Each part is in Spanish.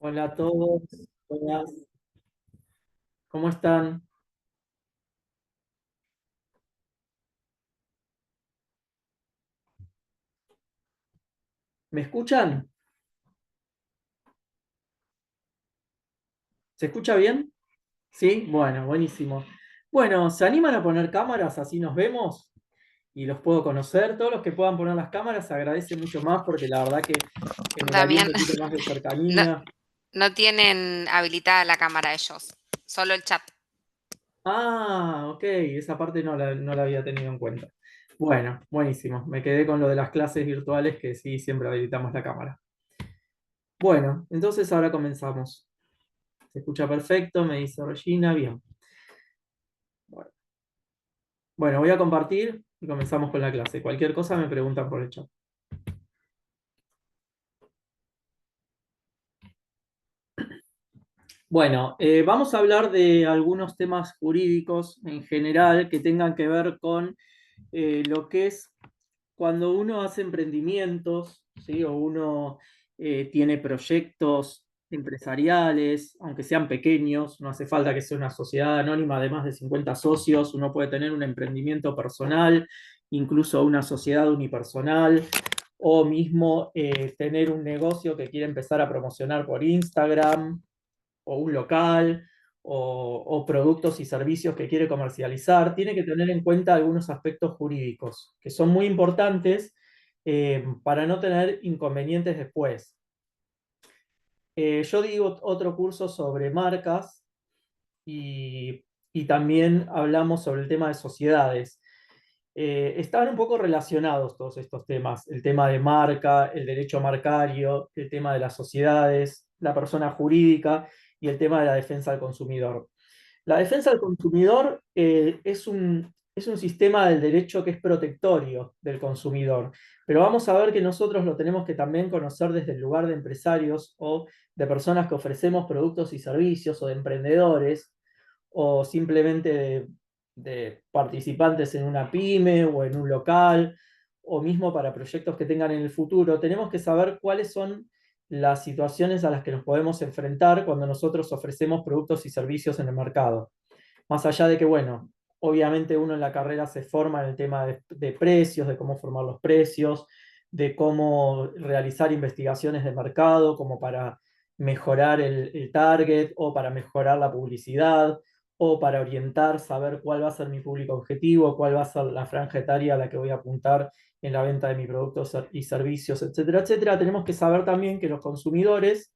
Hola a todos, buenas, ¿cómo están? ¿Me escuchan? ¿Se escucha bien? Sí, bueno, buenísimo. Bueno, ¿se animan a poner cámaras? Así nos vemos y los puedo conocer. Todos los que puedan poner las cámaras se agradece mucho más porque la verdad que generaría un Damián, poquito más de no, cercanía. no tienen habilitada la cámara ellos, solo el chat. Ah, ok, esa parte no la había tenido en cuenta. Bueno, buenísimo. Me quedé con lo de las clases virtuales que sí, siempre habilitamos la cámara. Bueno, entonces ahora comenzamos. Se escucha perfecto, me dice Regina, bien. Bueno, Bueno, voy a compartir y comenzamos con la clase. Cualquier cosa me preguntan por el chat. Bueno, vamos a hablar de algunos temas jurídicos en general que tengan que ver con lo que es cuando uno hace emprendimientos, ¿sí? O uno tiene proyectos empresariales, aunque sean pequeños, no hace falta que sea una sociedad anónima de más de 50 socios, uno puede tener un emprendimiento personal, incluso una sociedad unipersonal, o mismo tener un negocio que quiere empezar a promocionar por Instagram, o un local, o productos y servicios que quiere comercializar, tiene que tener en cuenta algunos aspectos jurídicos que son muy importantes para no tener inconvenientes después. Yo digo otro curso sobre marcas y también hablamos sobre el tema de sociedades. Están un poco relacionados todos estos temas, el tema de marca, el derecho marcario, el tema de las sociedades, la persona jurídica y el tema de la defensa del consumidor. La defensa del consumidor es un sistema del derecho que es protectorio del consumidor, pero vamos a ver que nosotros lo tenemos que también conocer desde el lugar de empresarios o de personas que ofrecemos productos y servicios o de emprendedores o simplemente de participantes en una pyme o en un local o mismo para proyectos que tengan en el futuro. Tenemos que saber cuáles son las situaciones a las que nos podemos enfrentar cuando nosotros ofrecemos productos y servicios en el mercado. Más allá de que, bueno, obviamente uno en la carrera se forma en el tema de precios, de cómo formar los precios, de cómo realizar investigaciones de mercado, como para mejorar el target o para mejorar la publicidad o para orientar, saber cuál va a ser mi público objetivo, cuál va a ser la franja etaria a la que voy a apuntar en la venta de mis productos y servicios, etcétera, etcétera. Tenemos que saber también que los consumidores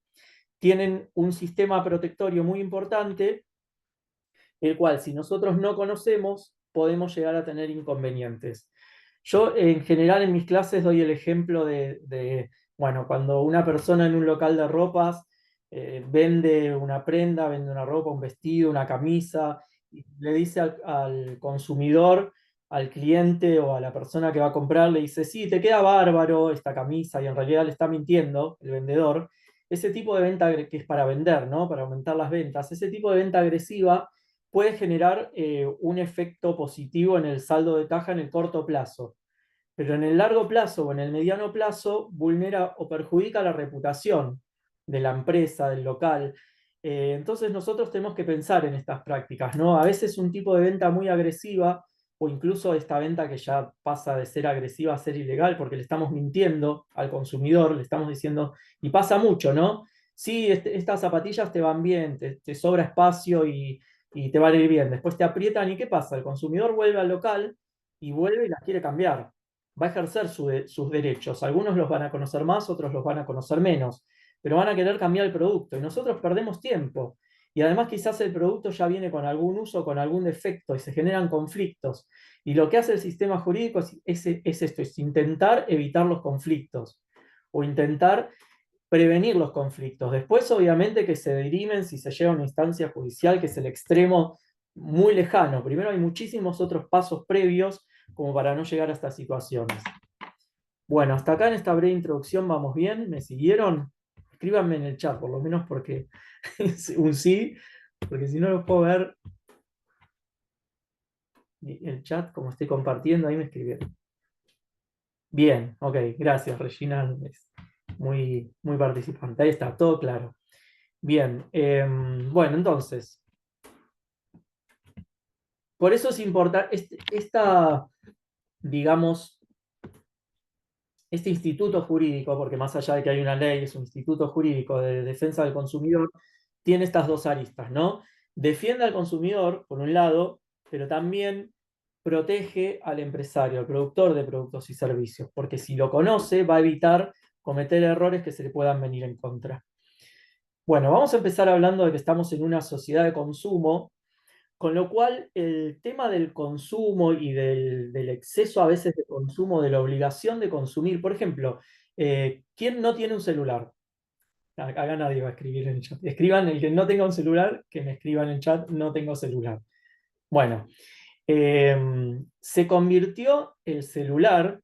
tienen un sistema protectorio muy importante, el cual si nosotros no conocemos, podemos llegar a tener inconvenientes. Yo en general en mis clases doy el ejemplo bueno, cuando una persona en un local de ropas vende una prenda, vende una ropa, un vestido, una camisa, y le dice al consumidor, al cliente o a la persona que va a comprar, le dice, sí, te queda bárbaro esta camisa, y en realidad le está mintiendo el vendedor. Ese tipo de venta que es para vender, ¿no? Para aumentar las ventas, ese tipo de venta agresiva puede generar un efecto positivo en el saldo de caja en el corto plazo, pero en el largo plazo o en el mediano plazo vulnera o perjudica la reputación de la empresa, del local. Entonces nosotros tenemos que pensar en estas prácticas, ¿no? A veces un tipo de venta muy agresiva o incluso esta venta que ya pasa de ser agresiva a ser ilegal porque le estamos mintiendo al consumidor, le estamos diciendo, y pasa mucho, ¿no? Sí, estas zapatillas te van bien, te sobra espacio y te van a ir bien. Después te aprietan y ¿qué pasa? El consumidor vuelve al local y vuelve y las quiere cambiar, va a ejercer sus derechos. Algunos los van a conocer más, otros los van a conocer menos, pero van a querer cambiar el producto y nosotros perdemos tiempo. Y además quizás el producto ya viene con algún uso, con algún defecto y se generan conflictos. Y lo que hace el sistema jurídico es esto, es intentar evitar los conflictos o intentar prevenir los conflictos. Después, obviamente, que se dirimen si se llega a una instancia judicial, que es el extremo muy lejano. Primero hay muchísimos otros pasos previos como para no llegar a estas situaciones. Bueno, hasta acá en esta breve introducción vamos bien. ¿Me siguieron? Escríbanme en el chat, por lo menos porque es un sí, porque si no lo puedo ver el chat como estoy compartiendo, ahí me escribieron. Bien, ok, gracias, Regina, es muy, muy participante. Ahí está, todo claro. Bien, bueno, entonces, por eso es importante, digamos, este instituto jurídico, porque más allá de que hay una ley, es un instituto jurídico de defensa del consumidor, tiene estas dos aristas, ¿no? Defiende al consumidor, por un lado, pero también protege al empresario, al productor de productos y servicios, porque si lo conoce va a evitar cometer errores que se le puedan venir en contra. Bueno, vamos a empezar hablando de que estamos en una sociedad de consumo, con lo cual el tema del consumo y del exceso a veces de consumo, de la obligación de consumir, por ejemplo, ¿quién no tiene un celular? Acá nadie va a escribir en el chat. Escriban el que no tenga un celular, que me escriban en el chat, no tengo celular. Bueno, se convirtió el celular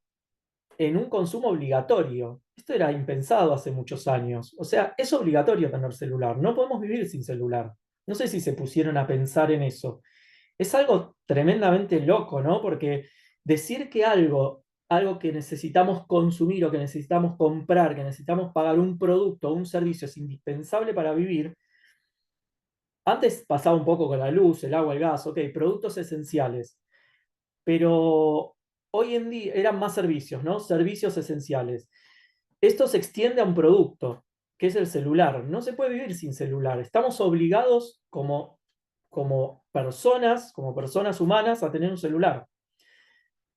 en un consumo obligatorio. Esto era impensado hace muchos años. O sea, es obligatorio tener celular. No podemos vivir sin celular. No sé si se pusieron a pensar en eso. Es algo tremendamente loco, ¿no? Porque decir que algo que necesitamos consumir o que necesitamos comprar, que necesitamos pagar un producto o un servicio es indispensable para vivir, antes pasaba un poco con la luz, el agua, el gas, ok, productos esenciales, pero hoy en día eran más servicios, ¿no? Servicios esenciales. Esto se extiende a un producto, que es el celular. No se puede vivir sin celular. Estamos obligados como personas humanas, a tener un celular.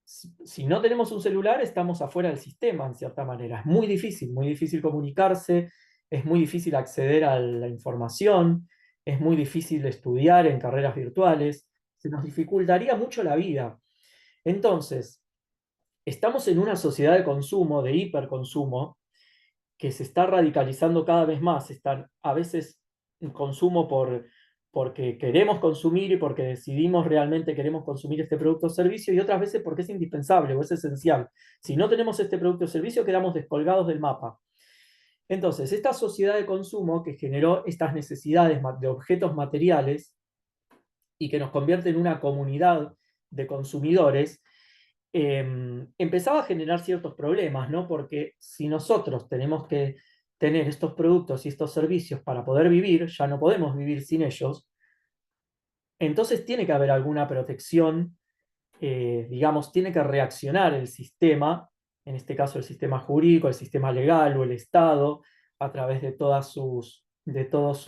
Si no tenemos un celular, estamos afuera del sistema, en cierta manera. Es muy difícil comunicarse, es muy difícil acceder a la información, es muy difícil estudiar en carreras virtuales, se nos dificultaría mucho la vida. Entonces, estamos en una sociedad de consumo, de hiperconsumo, que se está radicalizando cada vez más. Están a veces un consumo porque queremos consumir y porque decidimos realmente queremos consumir este producto o servicio, y otras veces porque es indispensable o es esencial. Si no tenemos este producto o servicio, quedamos descolgados del mapa. Entonces, esta sociedad de consumo que generó estas necesidades de objetos materiales y que nos convierte en una comunidad de consumidores, empezaba a generar ciertos problemas, ¿no? Porque si nosotros tenemos que tener estos productos y estos servicios para poder vivir, ya no podemos vivir sin ellos, entonces tiene que haber alguna protección, digamos, tiene que reaccionar el sistema, en este caso el sistema jurídico, el sistema legal o el Estado, a través de de todos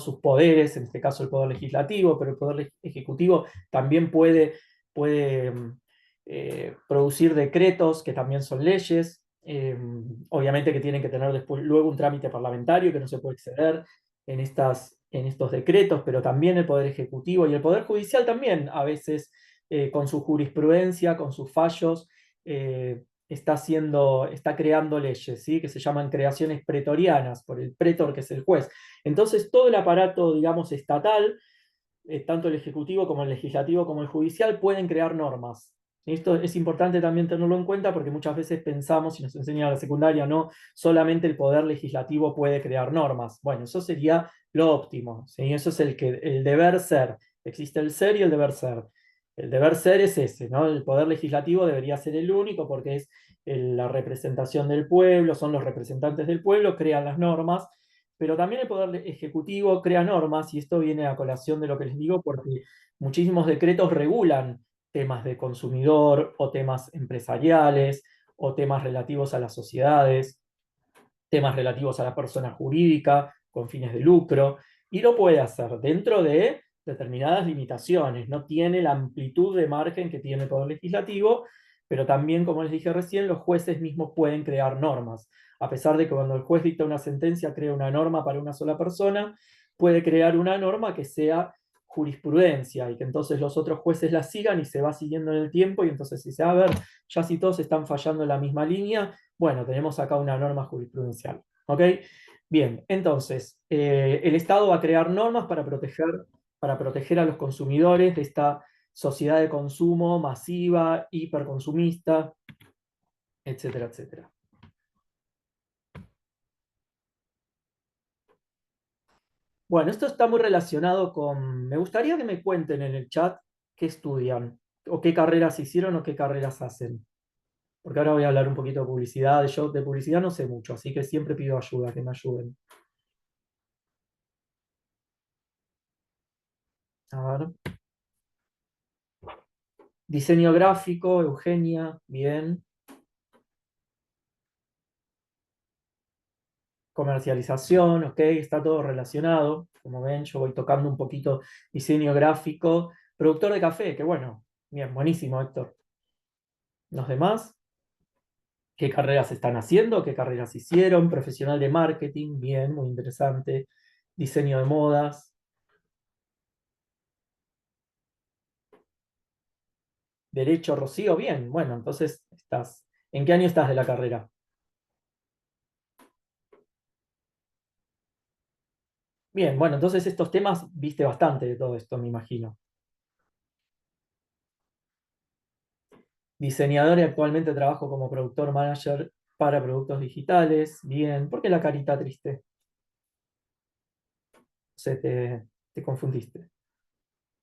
sus poderes, en este caso el poder legislativo, pero el poder ejecutivo también puede producir decretos que también son leyes, obviamente que tienen que tener después luego un trámite parlamentario que no se puede exceder en estos decretos, pero también el poder ejecutivo y el poder judicial también a veces con su jurisprudencia, con sus fallos, está creando leyes, ¿sí? Que se llaman creaciones pretorianas, por el pretor que es el juez. Entonces, todo el aparato, digamos, estatal, tanto el ejecutivo como el legislativo como el judicial, pueden crear normas. Esto es importante también tenerlo en cuenta porque muchas veces pensamos, y nos enseña la secundaria, no solamente el poder legislativo puede crear normas. Bueno, eso sería lo óptimo, ¿sí? Eso es el deber ser. Existe el ser y el deber ser. El deber ser es ese, ¿no? El poder legislativo debería ser el único porque es la representación del pueblo, son los representantes del pueblo, crean las normas, pero también el poder ejecutivo crea normas, y esto viene a colación de lo que les digo, porque muchísimos decretos regulan temas de consumidor o temas empresariales o temas relativos a las sociedades, temas relativos a la persona jurídica con fines de lucro, y lo puede hacer dentro de determinadas limitaciones. No tiene la amplitud de margen que tiene el Poder Legislativo, pero también, como les dije recién, los jueces mismos pueden crear normas. A pesar de que cuando el juez dicta una sentencia, crea una norma para una sola persona, puede crear una norma que sea jurisprudencia y que entonces los otros jueces la sigan y se va siguiendo en el tiempo, y entonces si se va a ver, ya si todos están fallando en la misma línea, bueno, tenemos acá una norma jurisprudencial. ¿Ok? Bien, entonces, el Estado va a crear normas para proteger a los consumidores de esta sociedad de consumo masiva, hiperconsumista, etcétera, etcétera. Bueno, esto está muy relacionado con... Me gustaría que me cuenten en el chat qué estudian, o qué carreras hicieron o qué carreras hacen. Porque ahora voy a hablar un poquito de publicidad. Yo de publicidad no sé mucho, así que siempre pido ayuda, que me ayuden. A ver. Diseño gráfico, Eugenia, bien. Comercialización, ok, está todo relacionado. Como ven, yo voy tocando un poquito diseño gráfico. Productor de café, que bueno, bien, buenísimo, Héctor. Los demás, ¿qué carreras están haciendo? ¿Qué carreras hicieron? Profesional de marketing, bien, muy interesante. Diseño de modas. Derecho, Rocío, bien. Bueno, entonces estás. ¿En qué año estás de la carrera? Bien, bueno, entonces estos temas viste bastante de todo esto, me imagino. Diseñador y actualmente trabajo como productor manager para productos digitales. Bien, ¿por qué la carita triste? Te confundiste.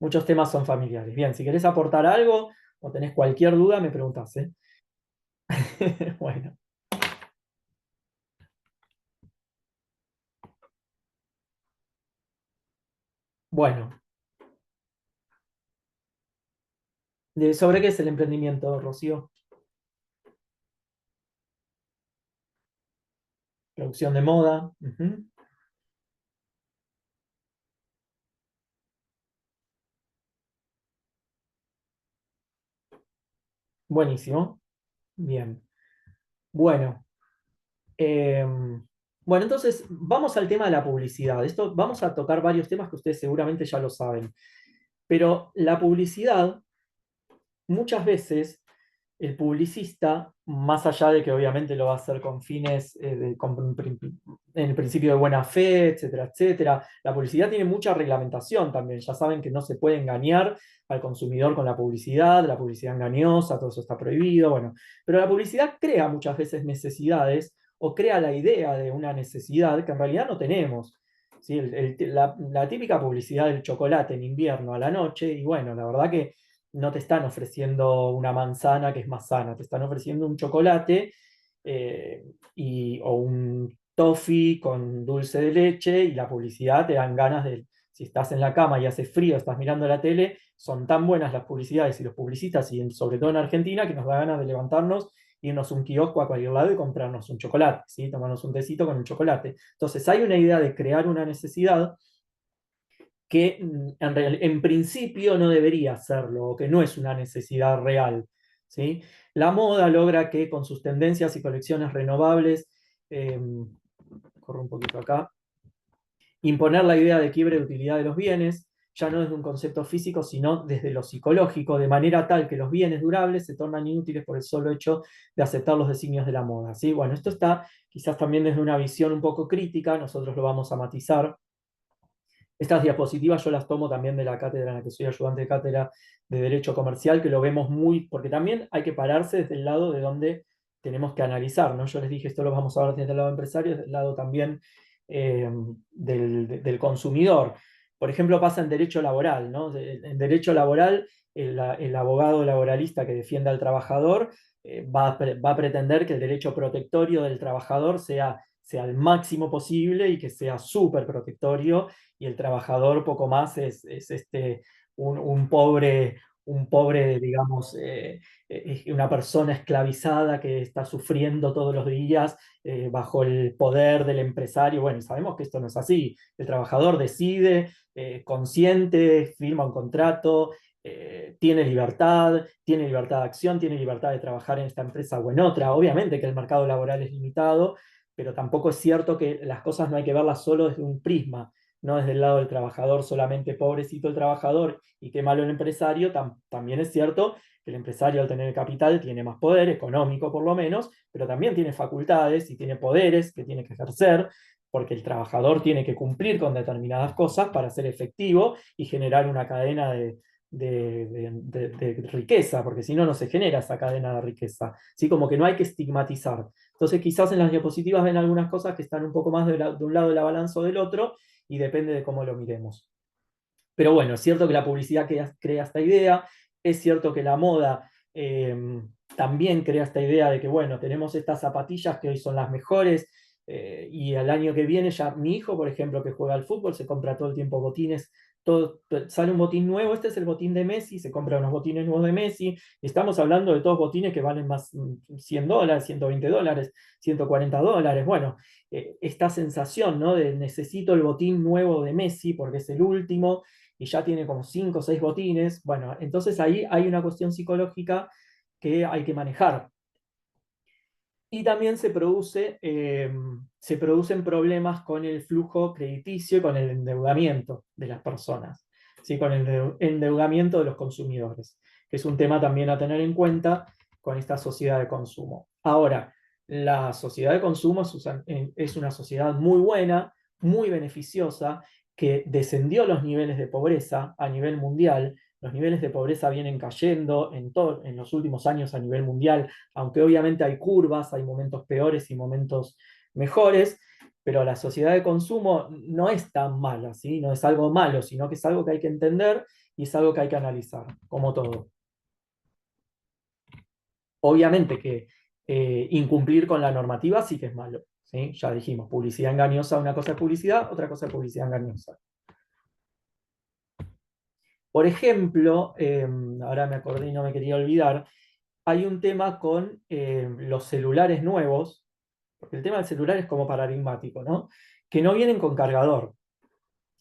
Muchos temas son familiares. Bien, si querés aportar algo o tenés cualquier duda, me preguntás, ¿eh? Bueno, bueno. ¿Sobre qué es el emprendimiento, Rocío? Producción de moda. Ujú. Buenísimo. Bien. Bueno. eh, bueno, entonces vamos al tema de la publicidad. Esto, vamos a tocar varios temas que ustedes seguramente ya lo saben. Pero la publicidad, muchas veces, el publicista, más allá de que obviamente lo va a hacer con fines, en el principio de buena fe, etcétera, etcétera, la publicidad tiene mucha reglamentación también. Ya saben que no se puede engañar al consumidor con la publicidad engañosa, todo eso está prohibido, bueno. Pero la publicidad crea muchas veces necesidades o crea la idea de una necesidad que en realidad no tenemos. ¿Sí? La típica publicidad del chocolate en invierno a la noche, y bueno, la verdad que no te están ofreciendo una manzana que es más sana, te están ofreciendo un chocolate o un toffee con dulce de leche y la publicidad te dan ganas de, si estás en la cama y hace frío, estás mirando la tele, son tan buenas las publicidades y los publicistas, y sobre todo en Argentina, que nos da ganas de levantarnos, irnos a un kiosco a cualquier lado y comprarnos un chocolate, ¿sí? Tomarnos un tecito con un chocolate. Entonces hay una idea de crear una necesidad que en principio no debería serlo, o que no es una necesidad real. ¿Sí? La moda logra que con sus tendencias y colecciones renovables, eh, corro un poquito acá, imponer la idea de quiebre de utilidad de los bienes, ya no desde un concepto físico, sino desde lo psicológico, de manera tal que los bienes durables se tornan inútiles por el solo hecho de aceptar los designios de la moda. ¿Sí? Bueno, esto está quizás también desde una visión un poco crítica, nosotros lo vamos a matizar. Estas diapositivas yo las tomo también de la cátedra en la que soy ayudante de cátedra de Derecho Comercial, que lo vemos muy, porque también hay que pararse desde el lado de donde tenemos que analizar, ¿no? Yo les dije, esto lo vamos a ver desde el lado empresario, desde el lado también del consumidor. Por ejemplo, pasa en derecho laboral, ¿no? En derecho laboral, el abogado laboralista que defienda al trabajador va a pretender que el derecho protectorio del trabajador sea el máximo posible y que sea súper protectorio, y el trabajador poco más es un pobre, digamos, una persona esclavizada que está sufriendo todos los días bajo el poder del empresario. Bueno, sabemos que esto no es así. El trabajador decide, consciente, firma un contrato, tiene libertad de acción, tiene libertad de trabajar en esta empresa o en otra. Obviamente que el mercado laboral es limitado, pero tampoco es cierto que las cosas no hay que verlas solo desde un prisma, no desde el lado del trabajador, solamente pobrecito el trabajador y qué malo el empresario. También es cierto que el empresario, al tener capital, tiene más poder económico por lo menos, pero también tiene facultades y tiene poderes que tiene que ejercer, porque el trabajador tiene que cumplir con determinadas cosas para ser efectivo y generar una cadena de riqueza, porque si no, no se genera esa cadena de riqueza. ¿Sí? Como que no hay que estigmatizar. Entonces, quizás en las diapositivas ven algunas cosas que están un poco más de un lado de la balanza o del otro, y depende de cómo lo miremos. Pero bueno, es cierto que la publicidad crea esta idea, es cierto que la moda también crea esta idea de que, bueno, tenemos estas zapatillas que hoy son las mejores, y al año que viene ya mi hijo, por ejemplo, que juega al fútbol, se compra todo el tiempo botines sale un botín nuevo, este es el botín de Messi, se compran unos botines nuevos de Messi, estamos hablando de todos botines que valen más $100, $120, $140, bueno, esta sensación, ¿no? De necesito el botín nuevo de Messi porque es el último y ya tiene como 5 o 6 botines, bueno, entonces ahí hay una cuestión psicológica que hay que manejar. Y también se producen problemas con el flujo crediticio y con el endeudamiento de las personas, ¿sí? Con el endeudamiento de los consumidores, que es un tema también a tener en cuenta con esta sociedad de consumo. Ahora, la sociedad de consumo es una sociedad muy buena, muy beneficiosa, que descendió los niveles de pobreza a nivel mundial. Los niveles de pobreza vienen cayendo en los últimos años a nivel mundial, aunque obviamente hay curvas, hay momentos peores y momentos mejores, pero la sociedad de consumo no es tan mala, ¿sí? No es algo malo, sino que es algo que hay que entender y es algo que hay que analizar, como todo. Obviamente que incumplir con la normativa sí que es malo, ¿sí? Ya dijimos, publicidad engañosa, una cosa es publicidad, otra cosa es publicidad engañosa. Por ejemplo, ahora me acordé y no me quería olvidar, hay un tema con los celulares nuevos, porque el tema del celular es como paradigmático, ¿no? Que no vienen con cargador.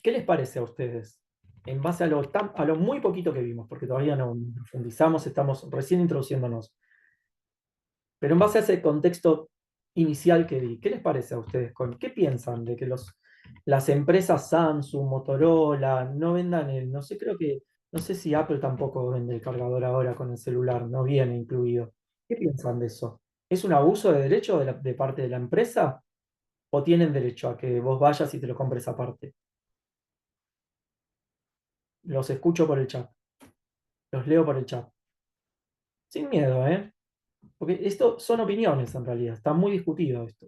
¿Qué les parece a ustedes? En base a lo muy poquito que vimos, porque todavía no profundizamos, estamos recién introduciéndonos. Pero en base a ese contexto inicial que di, ¿qué les parece a ustedes? ¿Qué piensan de que las empresas Samsung, Motorola, no vendan no sé, no sé si Apple tampoco vende el cargador ahora con el celular, no viene incluido. ¿Qué piensan de eso? ¿Es un abuso de derecho de parte de la empresa? ¿O tienen derecho a que vos vayas y te lo compres aparte? Los escucho por el chat, los leo por el chat. Sin miedo, ¿eh? Porque esto son opiniones en realidad, está muy discutido esto.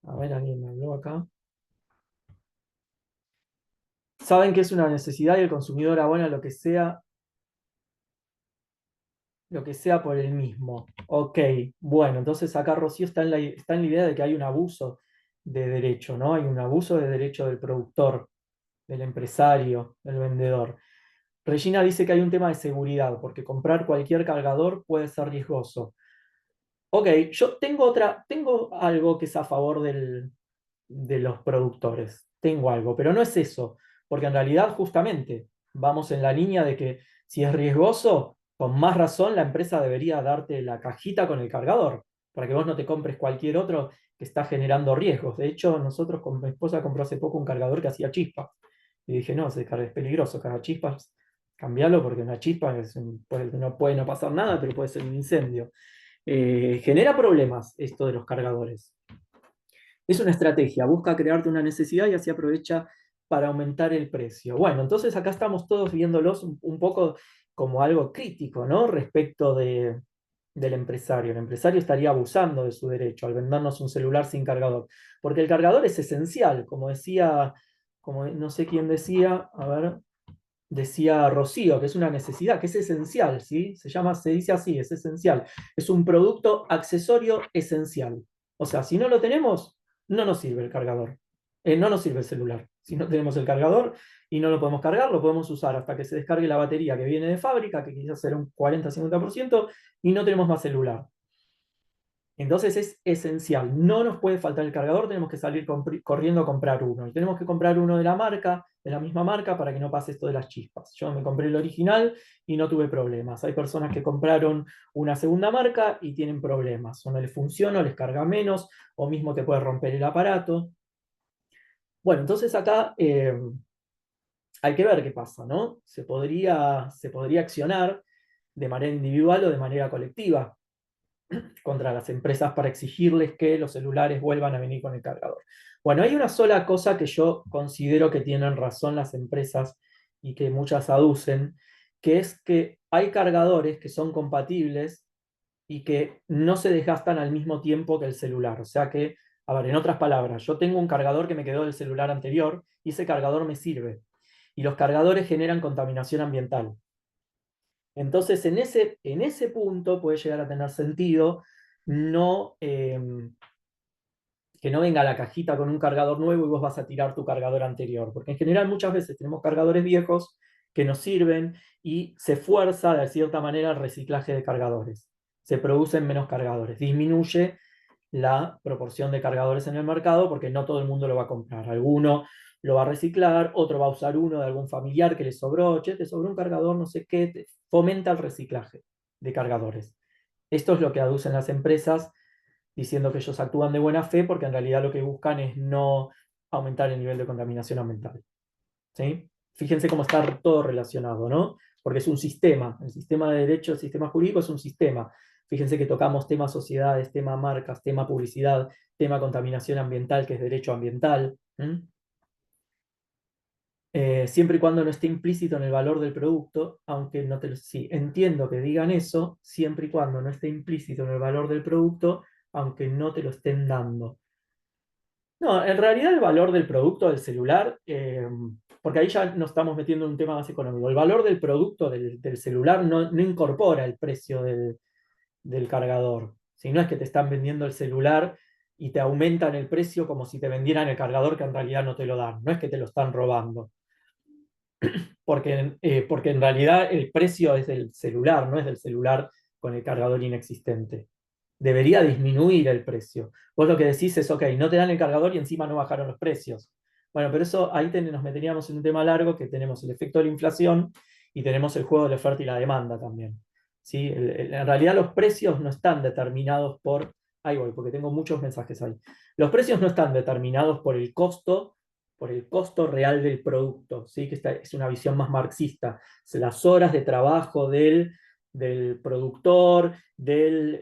A ver, alguien me habló acá. Saben que es una necesidad y el consumidor abona lo que sea por el mismo. Ok, bueno, entonces acá Rocío está en la idea de que hay un abuso de derecho, ¿no? Hay un abuso de derecho del productor, del empresario, del vendedor. Regina dice que hay un tema de seguridad, porque comprar cualquier cargador puede ser riesgoso. Ok, yo tengo algo que es a favor de los productores. Tengo algo, pero no es eso, porque en realidad justamente vamos en la línea de que si es riesgoso, con más razón la empresa debería darte la cajita con el cargador, para que vos no te compres cualquier otro que está generando riesgos. De hecho, nosotros con mi esposa compró hace poco un cargador que hacía chispas. Y dije, no, ese es peligroso, cada chispas, cambialo porque una chispa no puede no pasar nada, pero puede ser un incendio. Genera problemas esto de los cargadores. Es una estrategia, busca crearte una necesidad y así aprovecha para aumentar el precio. Bueno, entonces acá estamos todos viéndolos un poco como algo crítico, ¿no? Respecto del empresario. El empresario estaría abusando de su derecho al vendernos un celular sin cargador, porque el cargador es esencial, como decía, como no sé quién decía, a ver, decía Rocío, que es una necesidad, que es esencial, ¿sí? Se dice así, es esencial. Es un producto accesorio esencial. O sea, si no lo tenemos, no nos sirve el cargador. No nos sirve el celular. Si no tenemos el cargador y no lo podemos cargar, lo podemos usar hasta que se descargue la batería que viene de fábrica, que quizás será un 40-50%, y no tenemos más celular. Entonces es esencial, no nos puede faltar el cargador, tenemos que salir corriendo a comprar uno. Y tenemos que comprar uno de la marca, de la misma marca, para que no pase esto de las chispas. Yo me compré el original y no tuve problemas. Hay personas que compraron una segunda marca y tienen problemas. O no les funciona, o les carga menos, o mismo te puede romper el aparato. Bueno, entonces acá hay que ver qué pasa, ¿no? Se podría accionar de manera individual o de manera colectiva contra las empresas para exigirles que los celulares vuelvan a venir con el cargador. Bueno, hay una sola cosa que yo considero que tienen razón las empresas y que muchas aducen, que es que hay cargadores que son compatibles y que no se desgastan al mismo tiempo que el celular. O sea que, a ver, en otras palabras, yo tengo un cargador que me quedó del celular anterior y ese cargador me sirve. Y los cargadores generan contaminación ambiental. Entonces, en ese punto puede llegar a tener sentido no, que no venga la cajita con un cargador nuevo y vos vas a tirar tu cargador anterior, porque en general muchas veces tenemos cargadores viejos que nos sirven y se fuerza de cierta manera el reciclaje de cargadores. Se producen menos cargadores, disminuye la proporción de cargadores en el mercado porque no todo el mundo lo va a comprar. Alguno lo va a reciclar, otro va a usar uno de algún familiar que le sobró, che, te sobró un cargador, no sé qué, fomenta el reciclaje de cargadores. Esto es lo que aducen las empresas diciendo que ellos actúan de buena fe porque en realidad lo que buscan es no aumentar el nivel de contaminación ambiental. ¿Sí? Fíjense cómo está todo relacionado, ¿no? Porque es un sistema. El sistema de derecho, el sistema jurídico es un sistema. Fíjense que tocamos tema sociedades, tema marcas, tema publicidad, tema contaminación ambiental, que es derecho ambiental. Siempre y cuando no esté implícito en el valor del producto, aunque no te lo... Sí, entiendo que digan eso, siempre y cuando no esté implícito en el valor del producto, aunque no te lo estén dando. No, en realidad el valor del producto del celular, porque ahí ya nos estamos metiendo en un tema más económico, el valor del producto del celular no incorpora el precio del cargador. Si no es que te están vendiendo el celular y te aumentan el precio como si te vendieran el cargador que en realidad no te lo dan, no es que te lo están robando, porque en realidad el precio es del celular, no es del celular con el cargador inexistente. Debería disminuir el precio. Vos lo que decís es, ok, no te dan el cargador y encima no bajaron los precios. Bueno, pero eso ahí nos meteríamos en un tema largo que tenemos el efecto de la inflación y tenemos el juego de la oferta y la demanda también. ¿Sí? En realidad los precios no están determinados por... Ahí voy, porque tengo muchos mensajes ahí. Los precios no están determinados por el costo real del producto, ¿sí? Que esta es una visión más marxista. Las horas de trabajo del productor, del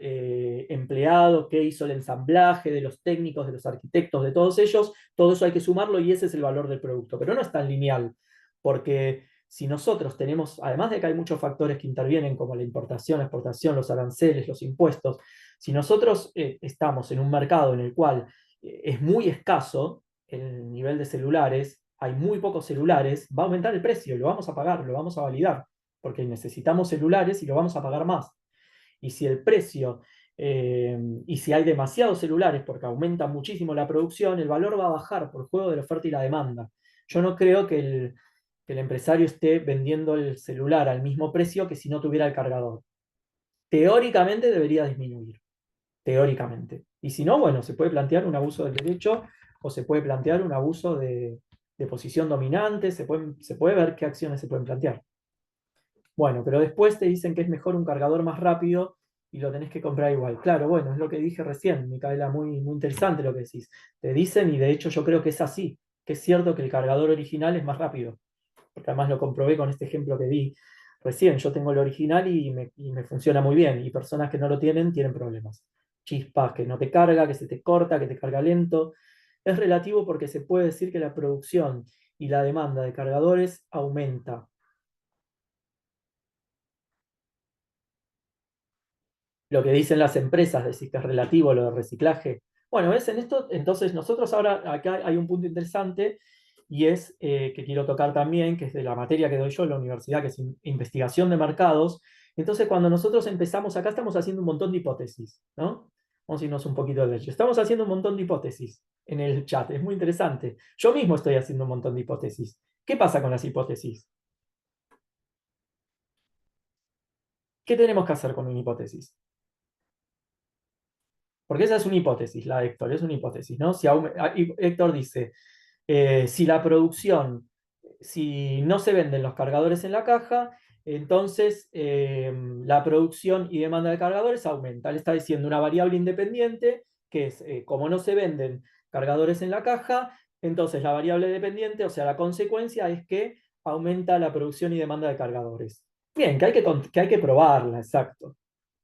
empleado que hizo el ensamblaje, de los técnicos, de los arquitectos, de todos ellos, todo eso hay que sumarlo y ese es el valor del producto. Pero no es tan lineal, porque si nosotros tenemos, además de que hay muchos factores que intervienen, como la importación, la exportación, los aranceles, los impuestos, si nosotros estamos en un mercado en el cual es muy escaso el nivel de celulares, hay muy pocos celulares, va a aumentar el precio, lo vamos a pagar, lo vamos a validar, porque necesitamos celulares y lo vamos a pagar más. Y si el precio, y si hay demasiados celulares porque aumenta muchísimo la producción, el valor va a bajar por juego de la oferta y la demanda. Yo no creo que el empresario esté vendiendo el celular al mismo precio que si no tuviera el cargador. Teóricamente debería disminuir, teóricamente. Y si no, bueno, se puede plantear un abuso del derecho o se puede plantear un abuso de posición dominante, se puede ver qué acciones se pueden plantear. Bueno, pero después te dicen que es mejor un cargador más rápido y lo tenés que comprar igual. Claro, bueno, es lo que dije recién, Micaela, muy, muy interesante lo que decís. Te dicen, y de hecho yo creo que es así, que es cierto que el cargador original es más rápido, porque además lo comprobé con este ejemplo que di recién. Yo tengo el original y me funciona muy bien, y personas que no lo tienen problemas. Chispas, que no te carga, que se te corta, que te carga lento. Es relativo porque se puede decir que la producción y la demanda de cargadores aumenta. Lo que dicen las empresas, decir que es relativo a lo de reciclaje. Bueno, ¿ves? En esto, entonces nosotros ahora, acá hay un punto interesante y es que quiero tocar también, que es de la materia que doy yo en la universidad, que es investigación de mercados. Entonces, cuando nosotros empezamos, acá estamos haciendo un montón de hipótesis, ¿no? Vamos a irnos un poquito de hecho. Estamos haciendo un montón de hipótesis en el chat, es muy interesante. Yo mismo estoy haciendo un montón de hipótesis. ¿Qué pasa con las hipótesis? ¿Qué tenemos que hacer con una hipótesis? Porque esa es una hipótesis, la de Héctor, es una hipótesis, ¿no? Héctor dice, si la producción, si no se venden los cargadores en la caja, entonces la producción y demanda de cargadores aumenta. Le está diciendo una variable independiente, que es, como no se venden cargadores en la caja, entonces la variable dependiente, o sea, la consecuencia es que aumenta la producción y demanda de cargadores. Bien, que hay que probarla, exacto.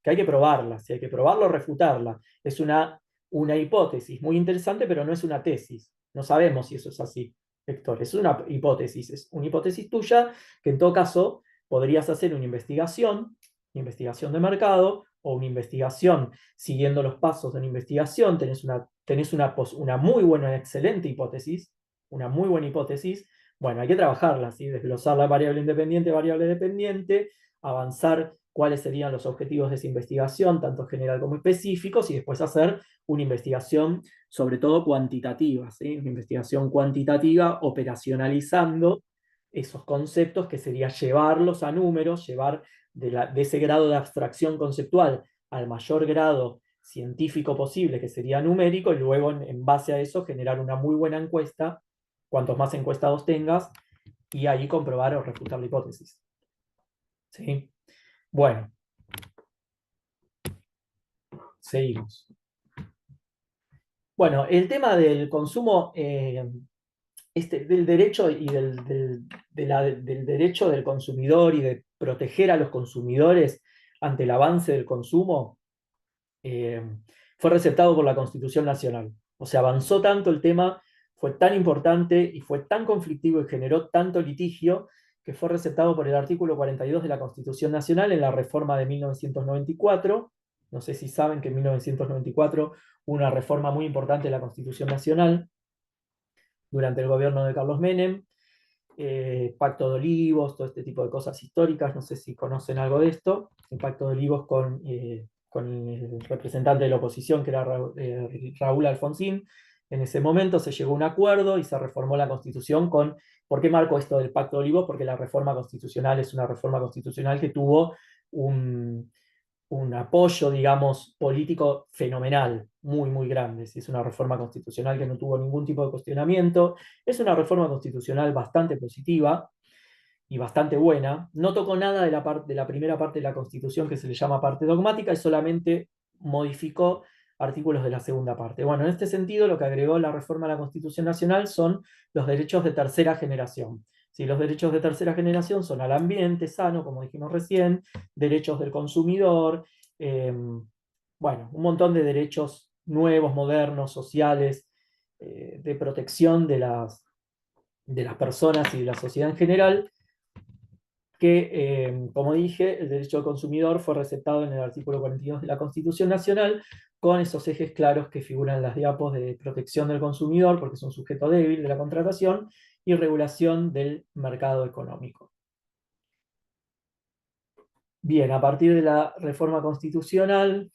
Que hay que probarla, si hay que probarlo, refutarla. Es una hipótesis muy interesante, pero no es una tesis. No sabemos si eso es así, Héctor. Es una hipótesis tuya que en todo caso podrías hacer una investigación de mercado o una investigación siguiendo los pasos de una investigación. Tenés una muy buena, excelente hipótesis, una muy buena hipótesis. Bueno, hay que trabajarla, ¿sí? Desglosar la variable independiente, variable dependiente, avanzar cuáles serían los objetivos de esa investigación, tanto general como específicos, y después hacer una investigación sobre todo cuantitativa, ¿sí? Una investigación cuantitativa operacionalizando esos conceptos, que sería llevarlos a números, llevar de ese grado de abstracción conceptual al mayor grado científico posible, que sería numérico, y luego en base a eso generar una muy buena encuesta, cuantos más encuestados tengas, y ahí comprobar o refutar la hipótesis. ¿Sí? Bueno, seguimos. Bueno, el tema del consumo, del derecho y del derecho del consumidor y de proteger a los consumidores ante el avance del consumo, eh, fue receptado por la Constitución Nacional. O sea, avanzó tanto el tema, fue tan importante y fue tan conflictivo y generó tanto litigio, que fue receptado por el artículo 42 de la Constitución Nacional en la reforma de 1994. No sé si saben que en 1994 hubo una reforma muy importante de la Constitución Nacional durante el gobierno de Carlos Menem, Pacto de Olivos, todo este tipo de cosas históricas, no sé si conocen algo de esto, el Pacto de Olivos con el representante de la oposición, que era Raúl Alfonsín. En ese momento se llegó a un acuerdo y se reformó la Constitución con... ¿Por qué marco esto del Pacto de Olivos? Porque la reforma constitucional es una reforma constitucional que tuvo un apoyo, digamos, político fenomenal, muy, muy grande. Es una reforma constitucional que no tuvo ningún tipo de cuestionamiento. Es una reforma constitucional bastante positiva y bastante buena. No tocó nada de la primera parte de la Constitución, que se le llama parte dogmática, y solamente modificó artículos de la segunda parte. Bueno, en este sentido, lo que agregó la reforma a la Constitución Nacional son los derechos de tercera generación. ¿Sí? Los derechos de tercera generación son al ambiente sano, como dijimos recién, derechos del consumidor, bueno, un montón de derechos nuevos, modernos, sociales, de protección de las personas y de la sociedad en general, que, como dije, el derecho al consumidor fue receptado en el artículo 42 de la Constitución Nacional, con esos ejes claros que figuran en las diapos de protección del consumidor, porque es un sujeto débil de la contratación, y regulación del mercado económico. Bien, a partir de la reforma constitucional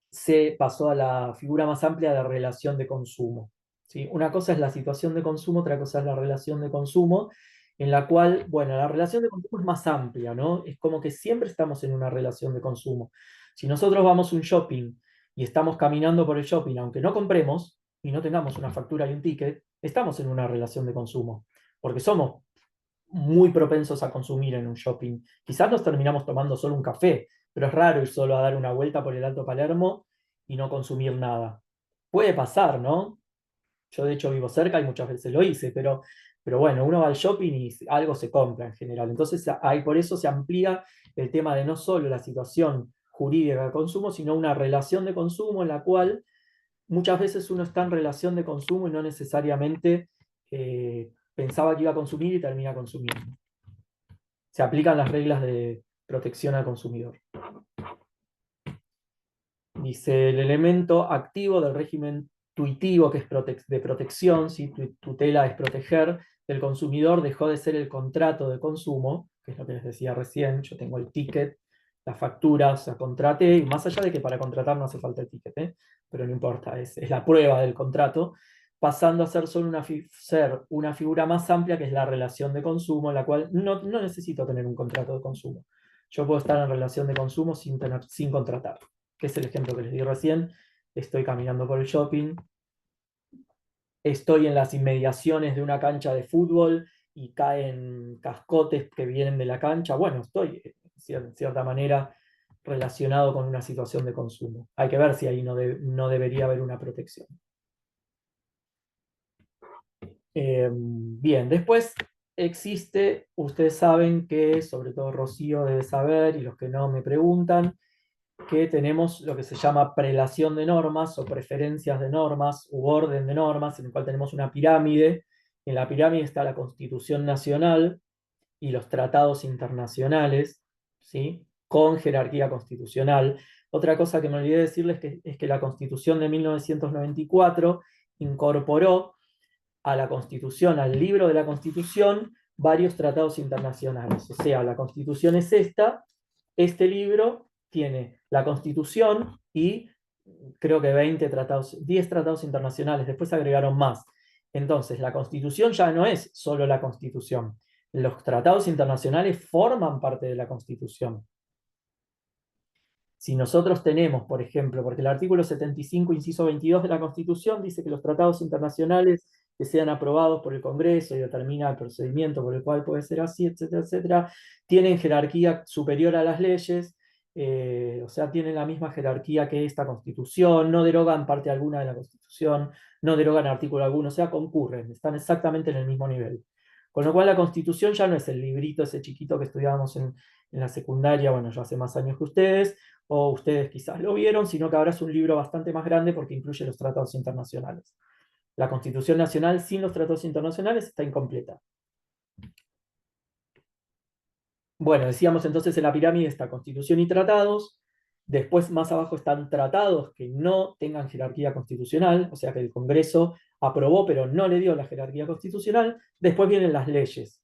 se pasó a la figura más amplia de relación de consumo. ¿Sí? Una cosa es la situación de consumo, otra cosa es la relación de consumo, en la cual, bueno, la relación de consumo es más amplia, ¿no? Es como que siempre estamos en una relación de consumo. Si nosotros vamos a un shopping y estamos caminando por el shopping, aunque no compremos y no tengamos una factura y un ticket, estamos en una relación de consumo, porque somos muy propensos a consumir en un shopping. Quizás nos terminamos tomando solo un café, pero es raro ir solo a dar una vuelta por el Alto Palermo y no consumir nada. Puede pasar, ¿no? Yo de hecho vivo cerca y muchas veces lo hice, pero bueno, uno va al shopping y algo se compra en general. Entonces, por eso se amplía el tema de no solo la situación jurídica de consumo, sino una relación de consumo en la cual muchas veces uno está en relación de consumo y no necesariamente pensaba que iba a consumir y termina consumiendo. Se aplican las reglas de protección al consumidor. Dice, el elemento activo del régimen tuitivo, que es de protección, ¿sí? Tutela es proteger, del consumidor, dejó de ser el contrato de consumo, que es lo que les decía recién. Yo tengo el ticket, la factura, o sea, contraté, y más allá de que para contratar no hace falta el ticket, pero no importa, es la prueba del contrato, pasando a ser solo ser una figura más amplia, que es la relación de consumo, en la cual no necesito tener un contrato de consumo. Yo puedo estar en relación de consumo sin contratar, que es el ejemplo que les di recién. Estoy caminando por el shopping, estoy en las inmediaciones de una cancha de fútbol y caen cascotes que vienen de la cancha. Bueno, estoy en cierta manera relacionado con una situación de consumo. Hay que ver si ahí no debería haber una protección. Bien, después existe, ustedes saben que, sobre todo Rocío debe saber, y los que no me preguntan, que tenemos lo que se llama prelación de normas o preferencias de normas u orden de normas, en el cual tenemos una pirámide. En la pirámide está la Constitución Nacional y los tratados internacionales, ¿sí? Con jerarquía constitucional. Otra cosa que me olvidé decirles es que la Constitución de 1994 incorporó a la Constitución, al libro de la Constitución, varios tratados internacionales. O sea, la Constitución es esta, este libro tiene la Constitución y creo que 20 tratados, 10 tratados internacionales, después se agregaron más. Entonces, la Constitución ya no es solo la Constitución. Los tratados internacionales forman parte de la Constitución. Si nosotros tenemos, por ejemplo, porque el artículo 75, inciso 22 de la Constitución dice que los tratados internacionales que sean aprobados por el Congreso y determina el procedimiento por el cual puede ser así, etcétera, etcétera, tienen jerarquía superior a las leyes, o sea, tienen la misma jerarquía que esta Constitución, no derogan parte alguna de la Constitución, no derogan artículo alguno, o sea, concurren, están exactamente en el mismo nivel. Con lo cual la Constitución ya no es el librito ese chiquito que estudiábamos en la secundaria, bueno, yo hace más años que ustedes, o ustedes quizás lo vieron, sino que ahora es un libro bastante más grande porque incluye los tratados internacionales. La Constitución Nacional sin los tratados internacionales está incompleta. Bueno, decíamos entonces en la pirámide está Constitución y tratados, después más abajo están tratados que no tengan jerarquía constitucional, o sea que el Congreso aprobó pero no le dio la jerarquía constitucional, después vienen las leyes.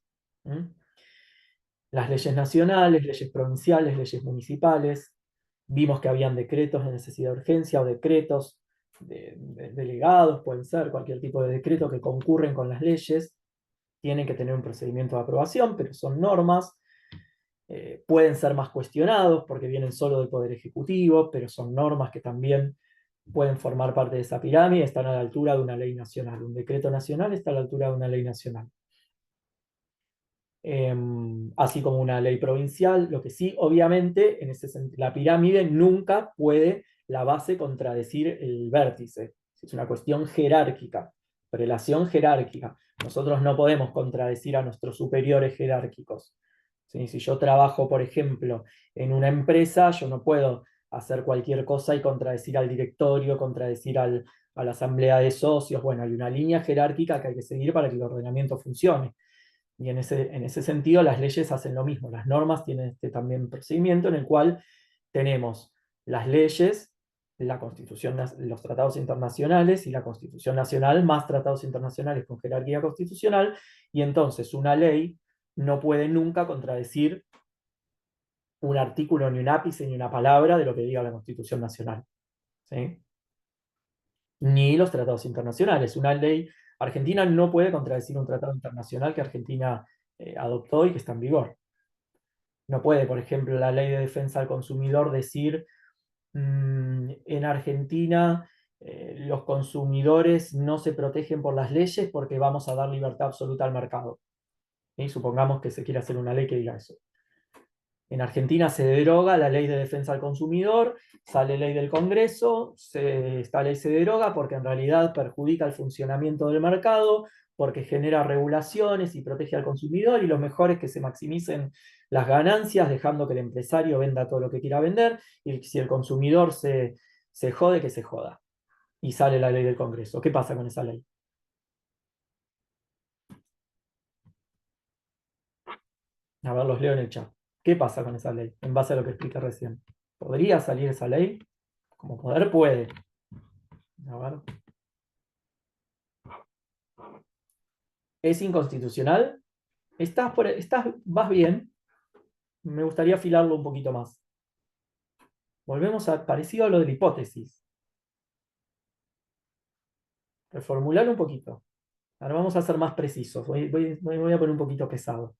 Las leyes nacionales, leyes provinciales, leyes municipales. Vimos que habían decretos de necesidad de urgencia o decretos de delegados, pueden ser cualquier tipo de decreto que concurren con las leyes. Tienen que tener un procedimiento de aprobación, pero son normas. Pueden ser más cuestionados porque vienen solo del Poder Ejecutivo, pero son normas que también pueden formar parte de esa pirámide, están a la altura de una ley nacional. Un decreto nacional está a la altura de una ley nacional. Así como una ley provincial, lo que sí, obviamente, en ese la pirámide nunca puede la base contradecir el vértice. Es una cuestión jerárquica, relación jerárquica. Nosotros no podemos contradecir a nuestros superiores jerárquicos. ¿Sí? Si yo trabajo, por ejemplo, en una empresa, yo no puedo hacer cualquier cosa y contradecir al directorio, contradecir a la asamblea de socios. Bueno, hay una línea jerárquica que hay que seguir para que el ordenamiento funcione. Y en ese sentido las leyes hacen lo mismo. Las normas tienen este también procedimiento en el cual tenemos las leyes, la Constitución, los tratados internacionales y la Constitución nacional, más tratados internacionales con jerarquía constitucional, y entonces una ley no puede nunca contradecir un artículo, ni un ápice, ni una palabra de lo que diga la Constitución nacional. ¿Sí? Ni los tratados internacionales. Una ley, Argentina no puede contradecir un tratado internacional que Argentina adoptó y que está en vigor. No puede, por ejemplo, la ley de defensa al consumidor decir en Argentina los consumidores no se protegen por las leyes porque vamos a dar libertad absoluta al mercado. ¿Sí? Supongamos que se quiere hacer una ley que diga eso. En Argentina se deroga la ley de defensa al consumidor, sale ley del Congreso, esta ley se deroga porque en realidad perjudica el funcionamiento del mercado, porque genera regulaciones y protege al consumidor, y lo mejor es que se maximicen las ganancias, dejando que el empresario venda todo lo que quiera vender, y si el consumidor se jode, que se joda. Y sale la ley del Congreso. ¿Qué pasa con esa ley? A ver, los leo en el chat. ¿Qué pasa con esa ley? En base a lo que expliqué recién. ¿Podría salir esa ley? Como poder puede. A ver. ¿Es inconstitucional? Vas bien. Me gustaría afilarlo un poquito más. Volvemos a parecido a lo de la hipótesis. Reformular un poquito. Ahora vamos a ser más precisos. Voy a poner un poquito pesado.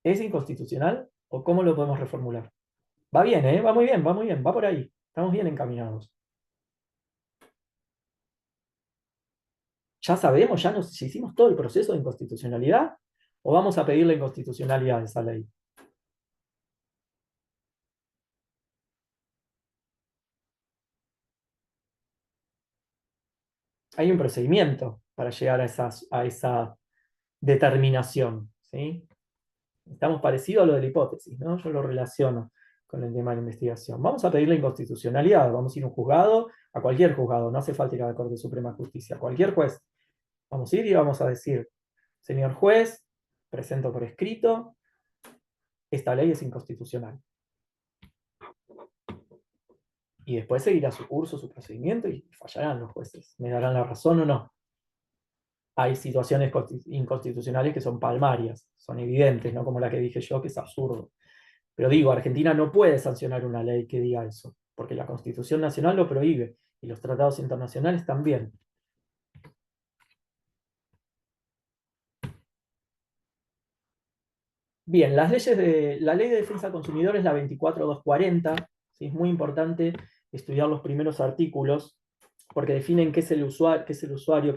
¿Es inconstitucional? ¿O cómo lo podemos reformular? Va bien, ¿eh? Va muy bien, va muy bien. Va por ahí. Estamos bien encaminados. Ya sabemos, ya nos hicimos todo el proceso de inconstitucionalidad. ¿O vamos a pedir la inconstitucionalidad de esa ley? Hay un procedimiento para llegar a esa determinación. ¿Sí? Estamos parecidos a lo de la hipótesis, ¿no? Yo lo relaciono con el tema de la investigación. Vamos a pedir la inconstitucionalidad, vamos a ir a un juzgado, a cualquier juzgado, no hace falta ir a la Corte Suprema de Justicia, a cualquier juez. Vamos a ir y vamos a decir, señor juez, presento por escrito, esta ley es inconstitucional. Y después seguirá su curso, su procedimiento y fallarán los jueces. ¿Me darán la razón o no? Hay situaciones inconstitucionales que son palmarias, son evidentes, no como la que dije yo, que es absurdo. Pero digo, Argentina no puede sancionar una ley que diga eso, porque la Constitución Nacional lo prohíbe y los tratados internacionales también. Bien, la ley de defensa del consumidor es la 24240, ¿sí? Es muy importante estudiar los primeros artículos porque definen qué es el usuario, qué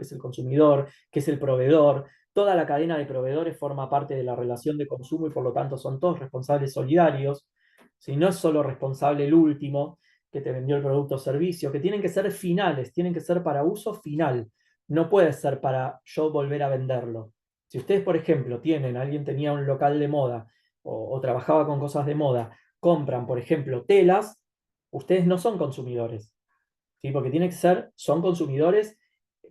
es el consumidor, qué es el proveedor. Toda la cadena de proveedores forma parte de la relación de consumo y por lo tanto son todos responsables solidarios. Si no es solo responsable el último que te vendió el producto o servicio, que tienen que ser finales, tienen que ser para uso final. No puede ser para yo volver a venderlo. Si ustedes, por ejemplo, alguien tenía un local de moda o trabajaba con cosas de moda, compran, por ejemplo, telas, ustedes no son consumidores, ¿sí? Porque tiene que ser, son consumidores,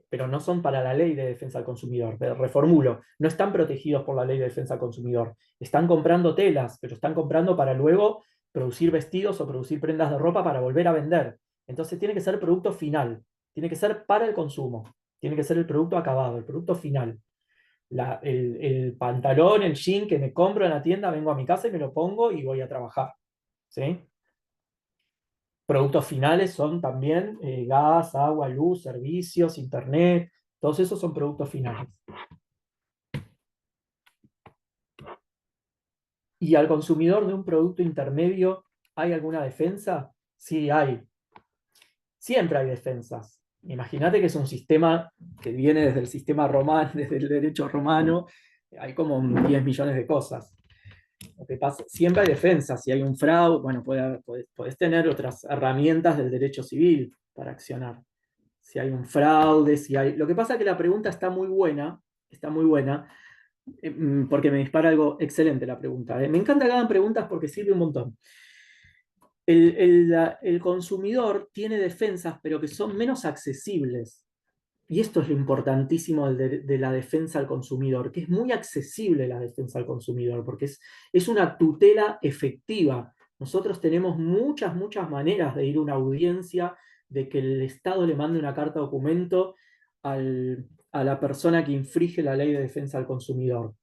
pero no son para la ley de defensa al consumidor. Pero reformulo, no están protegidos por la ley de defensa al consumidor. Están comprando telas, pero están comprando para luego producir vestidos o producir prendas de ropa para volver a vender. Entonces tiene que ser producto final, tiene que ser para el consumo, tiene que ser el producto acabado, el producto final. El pantalón, el jean que me compro en la tienda, vengo a mi casa y me lo pongo y voy a trabajar. ¿Sí? Productos finales son también gas, agua, luz, servicios, internet, todos esos son productos finales. ¿Y al consumidor de un producto intermedio hay alguna defensa? Sí, hay. Siempre hay defensas. Imagínate que es un sistema que viene desde el sistema romano, desde el derecho romano, hay como 10 millones de cosas. Lo que pasa, siempre hay defensas. Si hay un fraude, bueno, podés tener otras herramientas del derecho civil para accionar. Si hay un fraude, si hay... Lo que pasa es que la pregunta está muy buena, porque me dispara algo excelente la pregunta. Me encanta que hagan preguntas porque sirve un montón. El consumidor tiene defensas, pero que son menos accesibles. Y esto es lo importantísimo de la defensa al consumidor, que es muy accesible la defensa al consumidor, porque es una tutela efectiva. Nosotros tenemos muchas, muchas maneras de ir a una audiencia, de que el Estado le mande una carta documento a la persona que infringe la ley de defensa al consumidor.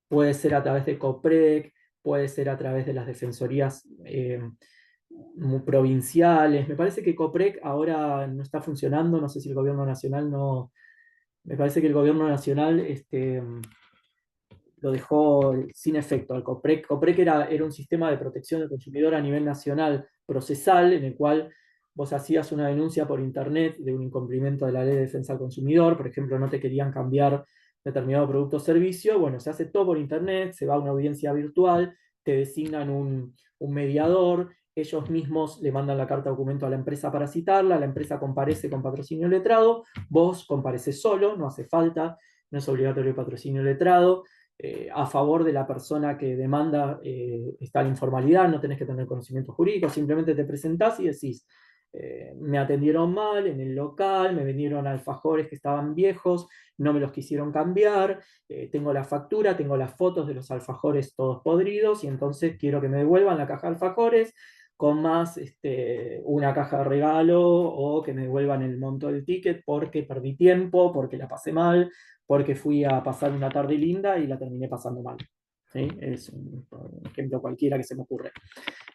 Puede ser a través de COPREC, puede ser a través de las defensorías provinciales. Me parece que COPREC ahora no está funcionando, no sé si el gobierno nacional no... Me parece que el gobierno nacional lo dejó sin efecto al COPREC. COPREC era un sistema de protección del consumidor a nivel nacional procesal, en el cual vos hacías una denuncia por internet de un incumplimiento de la ley de defensa del consumidor, por ejemplo, no te querían cambiar determinado producto o servicio, bueno, se hace todo por internet, se va a una audiencia virtual, te designan un mediador, ellos mismos le mandan la carta documento a la empresa para citarla, la empresa comparece con patrocinio letrado, vos compareces solo, no hace falta, no es obligatorio el patrocinio letrado, a favor de la persona que demanda está la informalidad, no tenés que tener conocimiento jurídico, simplemente te presentás y decís, me atendieron mal en el local, me vendieron alfajores que estaban viejos, no me los quisieron cambiar, tengo la factura, tengo las fotos de los alfajores todos podridos y entonces quiero que me devuelvan la caja de alfajores con más una caja de regalo o que me devuelvan el monto del ticket porque perdí tiempo, porque la pasé mal, porque fui a pasar una tarde linda y la terminé pasando mal. ¿Sí? Es un ejemplo cualquiera que se me ocurre.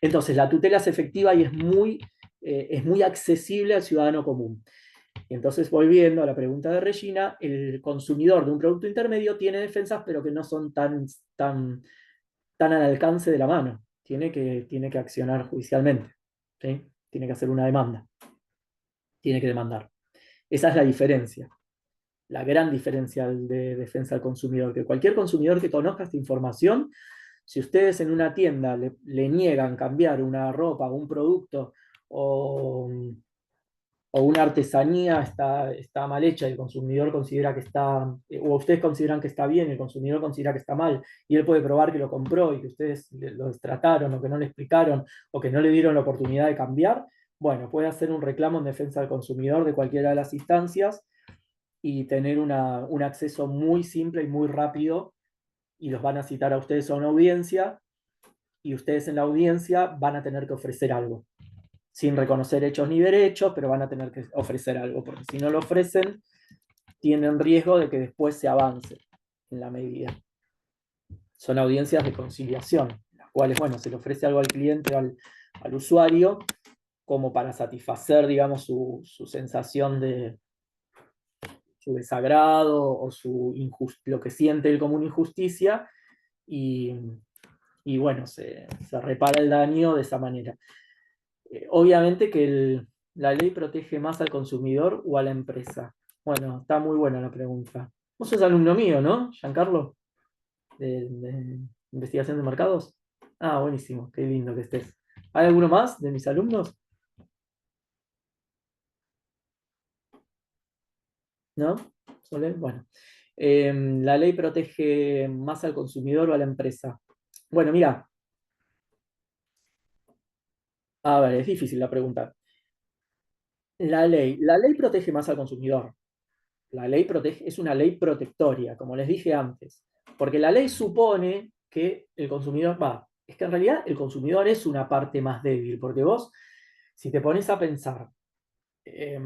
Entonces, la tutela es efectiva y es muy accesible al ciudadano común. Y entonces, volviendo a la pregunta de Regina, el consumidor de un producto intermedio tiene defensas, pero que no son tan al alcance de la mano. Tiene que accionar judicialmente. ¿Sí? Tiene que hacer una demanda. Tiene que demandar. Esa es la diferencia. La gran diferencia de defensa al consumidor, que cualquier consumidor que conozca esta información, si ustedes en una tienda le niegan cambiar una ropa, un producto o una artesanía está mal hecha y el consumidor considera que está, o ustedes consideran que está bien y el consumidor considera que está mal, y él puede probar que lo compró y que ustedes lo destrataron o que no le explicaron o que no le dieron la oportunidad de cambiar, bueno, puede hacer un reclamo en defensa del consumidor de cualquiera de las instancias y tener un acceso muy simple y muy rápido y los van a citar a ustedes a una audiencia y ustedes en la audiencia van a tener que ofrecer algo, sin reconocer hechos ni derechos, pero van a tener que ofrecer algo, porque si no lo ofrecen, tienen riesgo de que después se avance en la medida. Son audiencias de conciliación. cuales, bueno, se le ofrece algo al cliente, al usuario, como para satisfacer, digamos, su sensación de su desagrado o lo que siente él como una injusticia, y, y bueno, se repara el daño de esa manera. Obviamente que la ley protege más al consumidor o a la empresa. Bueno, está muy buena la pregunta. Vos sos alumno mío, ¿no, Giancarlo? De investigación de mercados. Ah, buenísimo, qué lindo que estés. ¿Hay alguno más de mis alumnos? ¿No? Bueno. La ley protege más al consumidor o a la empresa. Bueno, mira, a ver, es difícil la pregunta. La ley protege más al consumidor. La ley protege, es una ley protectoria, como les dije antes, porque la ley supone que el consumidor es que en realidad el consumidor es una parte más débil, porque vos, si te pones a pensar, eh,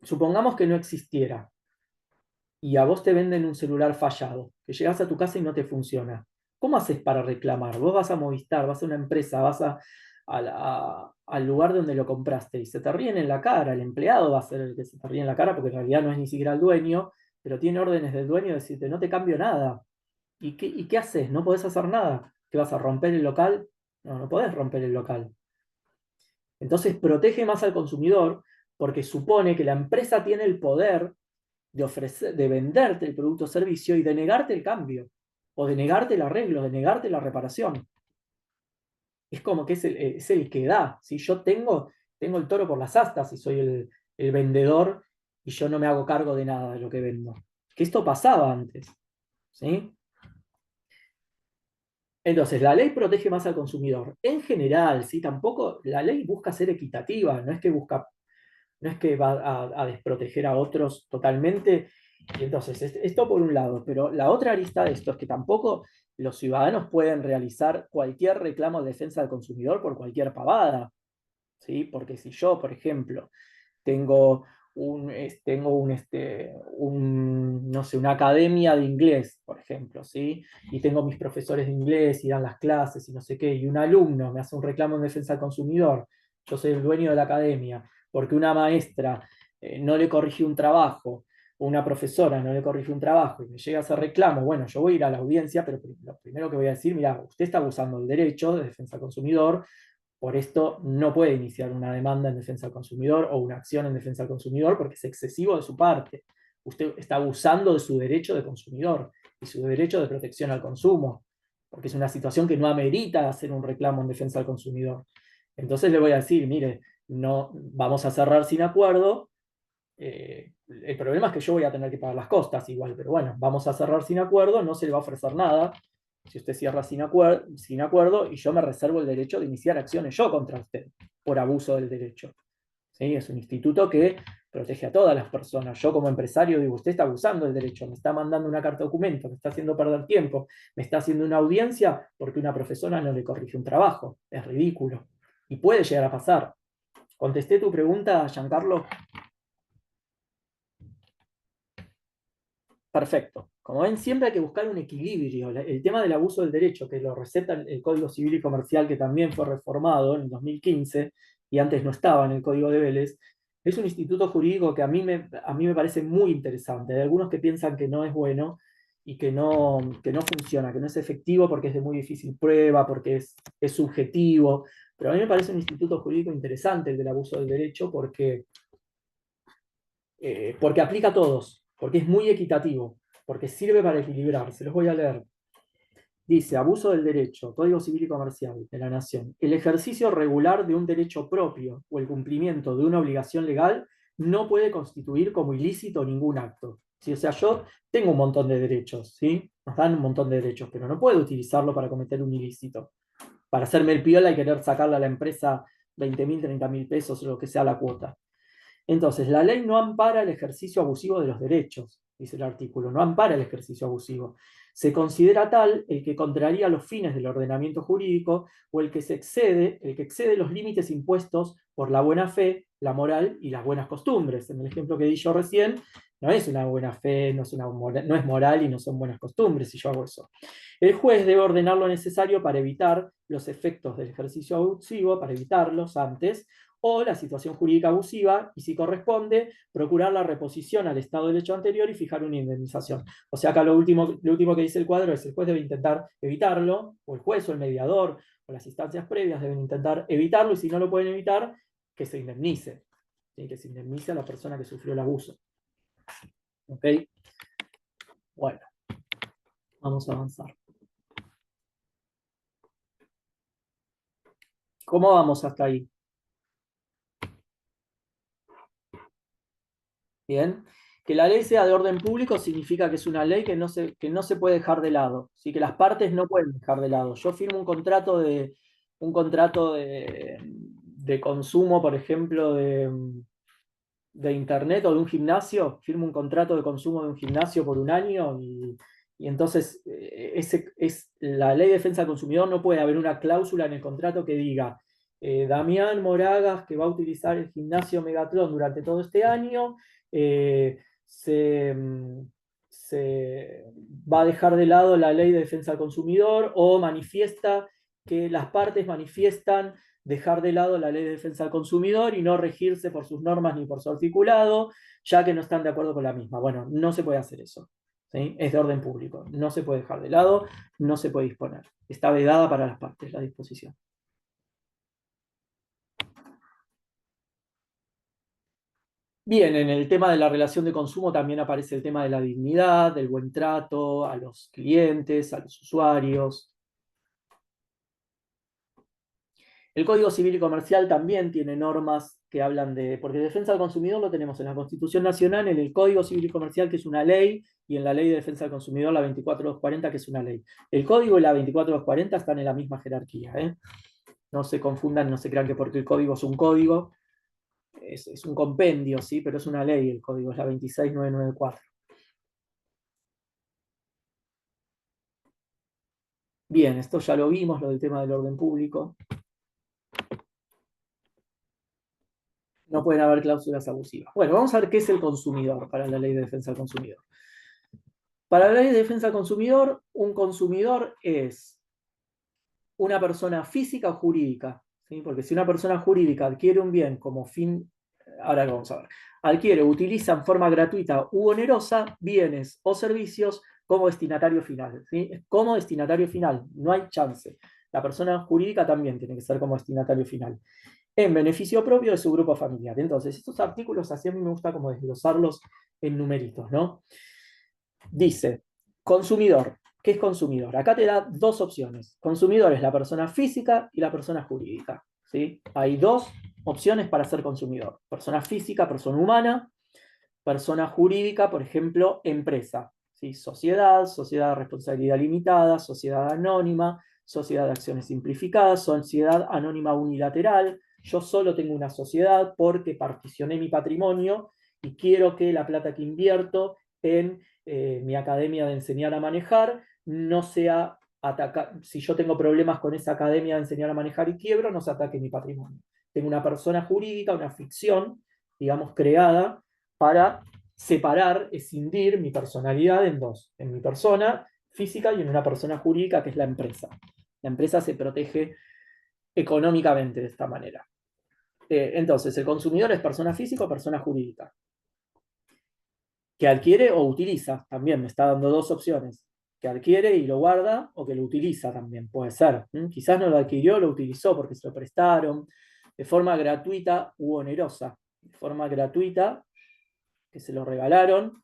supongamos que no existiera y a vos te venden un celular fallado, que llegas a tu casa y no te funciona. ¿Cómo haces para reclamar? Vos vas a Movistar, vas a una empresa, vas al lugar donde lo compraste y se te ríen en la cara. El empleado va a ser el que se te ríe en la cara porque en realidad no es ni siquiera el dueño, pero tiene órdenes del dueño de decirte, no te cambio nada. ¿Y qué haces? No podés hacer nada. ¿Qué vas a romper el local? No, no podés romper el local. Entonces protege más al consumidor porque supone que la empresa tiene el poder de venderte el producto o servicio y de negarte el cambio, o de negarte el arreglo, de negarte la reparación. Es como que es el que da. Si yo tengo el toro por las astas y soy el vendedor y yo no me hago cargo de nada de lo que vendo. Que esto pasaba antes. ¿Sí? Entonces, la ley protege más al consumidor. En general, ¿sí? Tampoco la ley busca ser equitativa, no es que va a desproteger a otros totalmente. Y entonces, esto por un lado, pero la otra arista de esto es que tampoco los ciudadanos pueden realizar cualquier reclamo de defensa del consumidor por cualquier pavada, ¿sí? Porque si yo, por ejemplo, tengo no sé, una academia de inglés, por ejemplo, ¿sí? Y tengo mis profesores de inglés y dan las clases y no sé qué, y un alumno me hace un reclamo en defensa del consumidor, yo soy el dueño de la academia, porque una maestra no le corrigió un trabajo, o una profesora no le corrigió un trabajo y me llega ese reclamo, bueno, yo voy a ir a la audiencia, pero lo primero que voy a decir, mira, usted está abusando del derecho de defensa del consumidor, por esto no puede iniciar una demanda en defensa del consumidor o una acción en defensa del consumidor porque es excesivo de su parte. Usted está abusando de su derecho de consumidor y su derecho de protección al consumo, porque es una situación que no amerita hacer un reclamo en defensa del consumidor. Entonces le voy a decir, mire, no vamos a cerrar sin acuerdo. El problema es que yo voy a tener que pagar las costas igual, pero bueno, vamos a cerrar sin acuerdo, no se le va a ofrecer nada si usted cierra sin acuerdo y yo me reservo el derecho de iniciar acciones yo contra usted por abuso del derecho. ¿Sí? Es un instituto que protege a todas las personas. Yo como empresario digo, usted está abusando del derecho, me está mandando una carta de documento, me está haciendo perder tiempo, me está haciendo una audiencia porque una profesora no le corrige un trabajo. Es ridículo. Y puede llegar a pasar. ¿Contesté tu pregunta, Giancarlo? Perfecto. Como ven, siempre hay que buscar un equilibrio. El tema del abuso del derecho, que lo receta el Código Civil y Comercial, que también fue reformado en el 2015 y antes no estaba en el Código de Vélez, es un instituto jurídico que a mí me parece muy interesante. Hay algunos que piensan que no es bueno y que no funciona, que no es efectivo porque es de muy difícil prueba, porque es subjetivo. Pero a mí me parece un instituto jurídico interesante el del abuso del derecho porque aplica a todos, porque es muy equitativo, porque sirve para equilibrar. Se los voy a leer. Dice, abuso del derecho, Código Civil y Comercial de la Nación. El ejercicio regular de un derecho propio o el cumplimiento de una obligación legal no puede constituir como ilícito ningún acto. ¿Sí? O sea, yo tengo un montón de derechos, ¿sí? Nos dan un montón de derechos, pero no puedo utilizarlo para cometer un ilícito. Para hacerme el piola y querer sacarle a la empresa 20.000, 30.000 pesos o lo que sea la cuota. Entonces, la ley no ampara el ejercicio abusivo de los derechos, dice el artículo, no ampara el ejercicio abusivo. Se considera tal el que contraría los fines del ordenamiento jurídico o el que excede los límites impuestos por la buena fe, la moral y las buenas costumbres. En el ejemplo que di yo recién, no es una buena fe, no es moral y no son buenas costumbres si yo hago eso. El juez debe ordenar lo necesario para evitar los efectos del ejercicio abusivo, para evitarlos antes, o la situación jurídica abusiva, y si corresponde, procurar la reposición al estado del hecho anterior y fijar una indemnización. O sea, acá lo último que dice el cuadro es el juez debe intentar evitarlo, o el juez o el mediador, o las instancias previas deben intentar evitarlo, y si no lo pueden evitar, que se indemnice. ¿Sí? Que se indemnice a la persona que sufrió el abuso. ¿Ok? Bueno, vamos a avanzar. ¿Cómo vamos hasta ahí? Bien. Que la ley sea de orden público significa que es una ley que no se puede dejar de lado, ¿sí? Que las partes no pueden dejar de lado. Yo firmo un contrato de consumo, por ejemplo, de internet o de un gimnasio, firmo un contrato de consumo de un gimnasio por un año y entonces la ley de defensa del consumidor no puede haber una cláusula en el contrato que diga Damián Moragas, que va a utilizar el gimnasio Megatron durante todo este año, eh, se, se va a dejar de lado la ley de defensa del consumidor o manifiesta que las partes manifiestan dejar de lado la ley de defensa del consumidor y no regirse por sus normas ni por su articulado, ya que no están de acuerdo con la misma. Bueno, no se puede hacer eso. ¿Sí? Es de orden público. No se puede dejar de lado, no se puede disponer. Está vedada para las partes la disposición. Bien, en el tema de la relación de consumo también aparece el tema de la dignidad, del buen trato a los clientes, a los usuarios. El Código Civil y Comercial también tiene normas que hablan porque defensa del consumidor lo tenemos en la Constitución Nacional, en el Código Civil y Comercial, que es una ley, y en la Ley de Defensa del Consumidor, la 24240, que es una ley. El Código y la 24240 están en la misma jerarquía. No se confundan, no se crean que porque el Código es un código, es un compendio, ¿sí? Pero es una ley el Código, es la 26994. Bien, esto ya lo vimos, lo del tema del orden público. No pueden haber cláusulas abusivas. Bueno, vamos a ver qué es el consumidor para la Ley de Defensa del Consumidor. Para la Ley de Defensa del Consumidor, un consumidor es una persona física o jurídica, ¿sí? Porque si una persona jurídica adquiere un bien como fin, ahora lo vamos a ver, adquiere o utiliza en forma gratuita u onerosa bienes o servicios como destinatario final, ¿sí? Como destinatario final, no hay chance. La persona jurídica también tiene que ser como destinatario final, en beneficio propio de su grupo familiar. Entonces, estos artículos así a mí me gusta como desglosarlos en numeritos, ¿no? Dice, consumidor. ¿Qué es consumidor? Acá te da dos opciones. Consumidor es la persona física y la persona jurídica. ¿Sí? Hay dos opciones para ser consumidor. Persona física, persona humana. Persona jurídica, por ejemplo, empresa. ¿Sí? Sociedad, sociedad de responsabilidad limitada, sociedad anónima, sociedad de acciones simplificadas, sociedad anónima unilateral. Yo solo tengo una sociedad porque particioné mi patrimonio y quiero que la plata que invierto en mi academia de enseñar a manejar no sea atacar. Si yo tengo problemas con esa academia de enseñar a manejar y quiebro, no se ataque mi patrimonio. Tengo una persona jurídica, una ficción, digamos, creada para separar, escindir mi personalidad en dos, en mi persona física y en una persona jurídica que es la empresa. La empresa se protege económicamente de esta manera. Entonces, el consumidor es persona física o persona jurídica, que adquiere o utiliza, también me está dando dos opciones, que adquiere y lo guarda o que lo utiliza también, puede ser. Quizás no lo adquirió, lo utilizó porque se lo prestaron, de forma gratuita u onerosa. De forma gratuita, que se lo regalaron,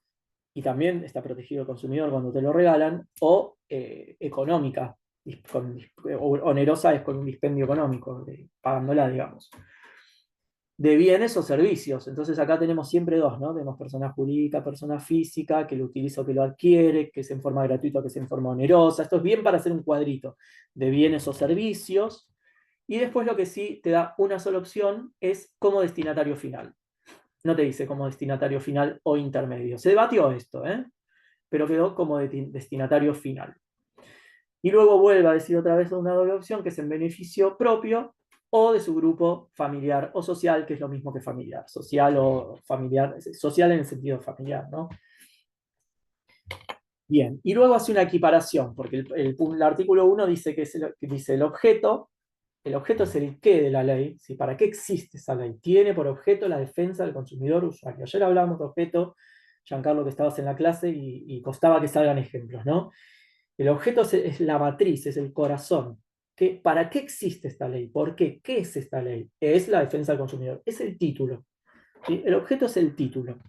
y también está protegido el consumidor cuando te lo regalan, o económica, onerosa es con un dispendio económico, pagándola, digamos, de bienes o servicios. Entonces acá tenemos siempre dos, ¿no? Tenemos persona jurídica, persona física, que lo utiliza o que lo adquiere, que es en forma gratuita o que es en forma onerosa. Esto es bien para hacer un cuadrito de bienes o servicios. Y después lo que sí te da una sola opción es como destinatario final. No te dice como destinatario final o intermedio. Se debatió esto, pero quedó como destinatario final. Y luego vuelve a decir otra vez una doble opción, que es en beneficio propio o de su grupo familiar o social, que es lo mismo que familiar, social o familiar, social en el sentido familiar, ¿no? Bien, y luego hace una equiparación, porque el artículo 1 dice que dice el objeto es el qué de la ley, ¿sí? ¿Para qué existe esa ley? Tiene por objeto la defensa del consumidor usuario. Ayer hablábamos de objeto, Giancarlo, que estabas en la clase y costaba que salgan ejemplos, ¿no? El objeto es la matriz, es el corazón. ¿Para qué existe esta ley? ¿Por qué? ¿Qué es esta ley? Es la defensa del consumidor, es el título, ¿sí? El objeto es el título.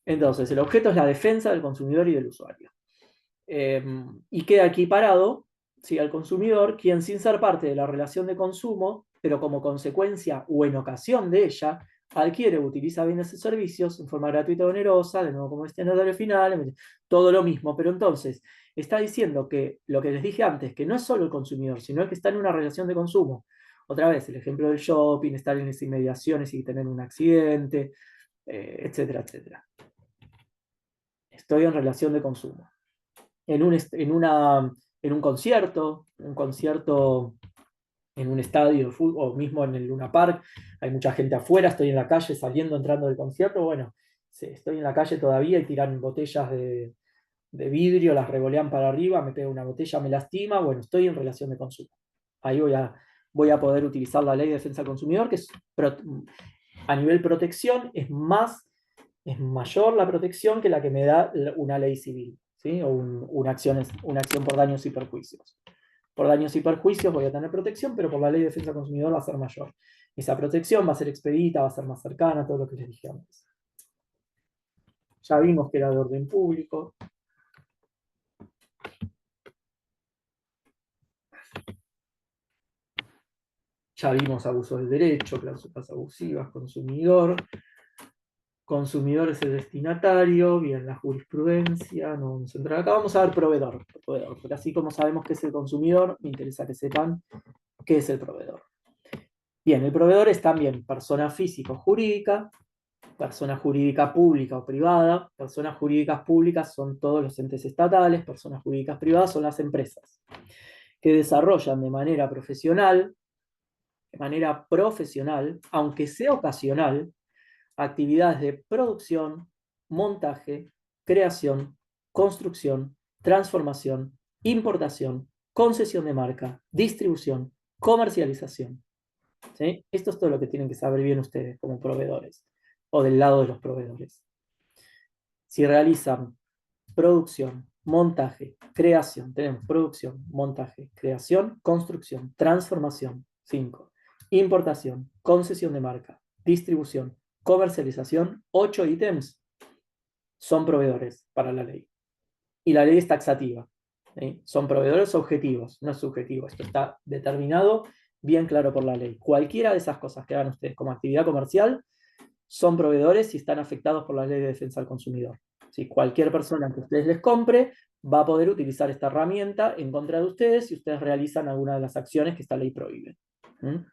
Entonces, el objeto es la defensa del consumidor y del usuario. Y queda equiparado, ¿sí?, al consumidor, quien sin ser parte de la relación de consumo, pero como consecuencia o en ocasión de ella, adquiere o utiliza bienes y servicios en forma gratuita o onerosa, de nuevo como destinatario final, todo lo mismo. Pero entonces, está diciendo que lo que les dije antes, que no es solo el consumidor, sino que está en una relación de consumo. Otra vez, el ejemplo del shopping, estar en las inmediaciones y tener un accidente, etcétera, etcétera. Estoy en relación de consumo. En un concierto en un estadio de fútbol, o mismo en el Luna Park, hay mucha gente afuera, estoy en la calle saliendo, entrando del concierto, bueno, sí, estoy en la calle todavía y tiran botellas de vidrio, las revolean para arriba, me pega una botella, me lastima, bueno, estoy en relación de consumo. Ahí voy a poder utilizar la ley de defensa del consumidor, que es, a nivel protección es mayor la protección que la que me da una ley civil, ¿sí? O una acción por daños y perjuicios. Por daños y perjuicios voy a tener protección, pero por la ley de defensa del consumidor va a ser mayor. Esa protección va a ser expedita, va a ser más cercana, todo lo que les dije antes. Ya vimos que era de orden público. Ya vimos abuso del derecho, cláusulas abusivas, consumidor es el destinatario, bien, la jurisprudencia, no vamos a entrar acá, vamos a ver proveedor, porque así como sabemos qué es el consumidor, me interesa que sepan qué es el proveedor. Bien, el proveedor es también persona física o jurídica, persona jurídica pública o privada. Personas jurídicas públicas son todos los entes estatales, personas jurídicas privadas son las empresas, que desarrollan de manera profesional, aunque sea ocasional, actividades de producción, montaje, creación, construcción, transformación, importación, concesión de marca, distribución, comercialización. ¿Sí? Esto es todo lo que tienen que saber bien ustedes como proveedores o del lado de los proveedores. Si realizan producción, montaje, creación, tenemos producción, montaje, creación, construcción, transformación, 5. Importación, concesión de marca, distribución, comercialización, 8 ítems son proveedores para la ley. Y la ley es taxativa. ¿Sí? Son proveedores objetivos, no subjetivos. Esto está determinado bien claro por la ley. Cualquiera de esas cosas que hagan ustedes como actividad comercial son proveedores y están afectados por la ley de defensa del consumidor. ¿Sí? Cualquier persona que ustedes les compre va a poder utilizar esta herramienta en contra de ustedes si ustedes realizan alguna de las acciones que esta ley prohíbe. ¿Mm?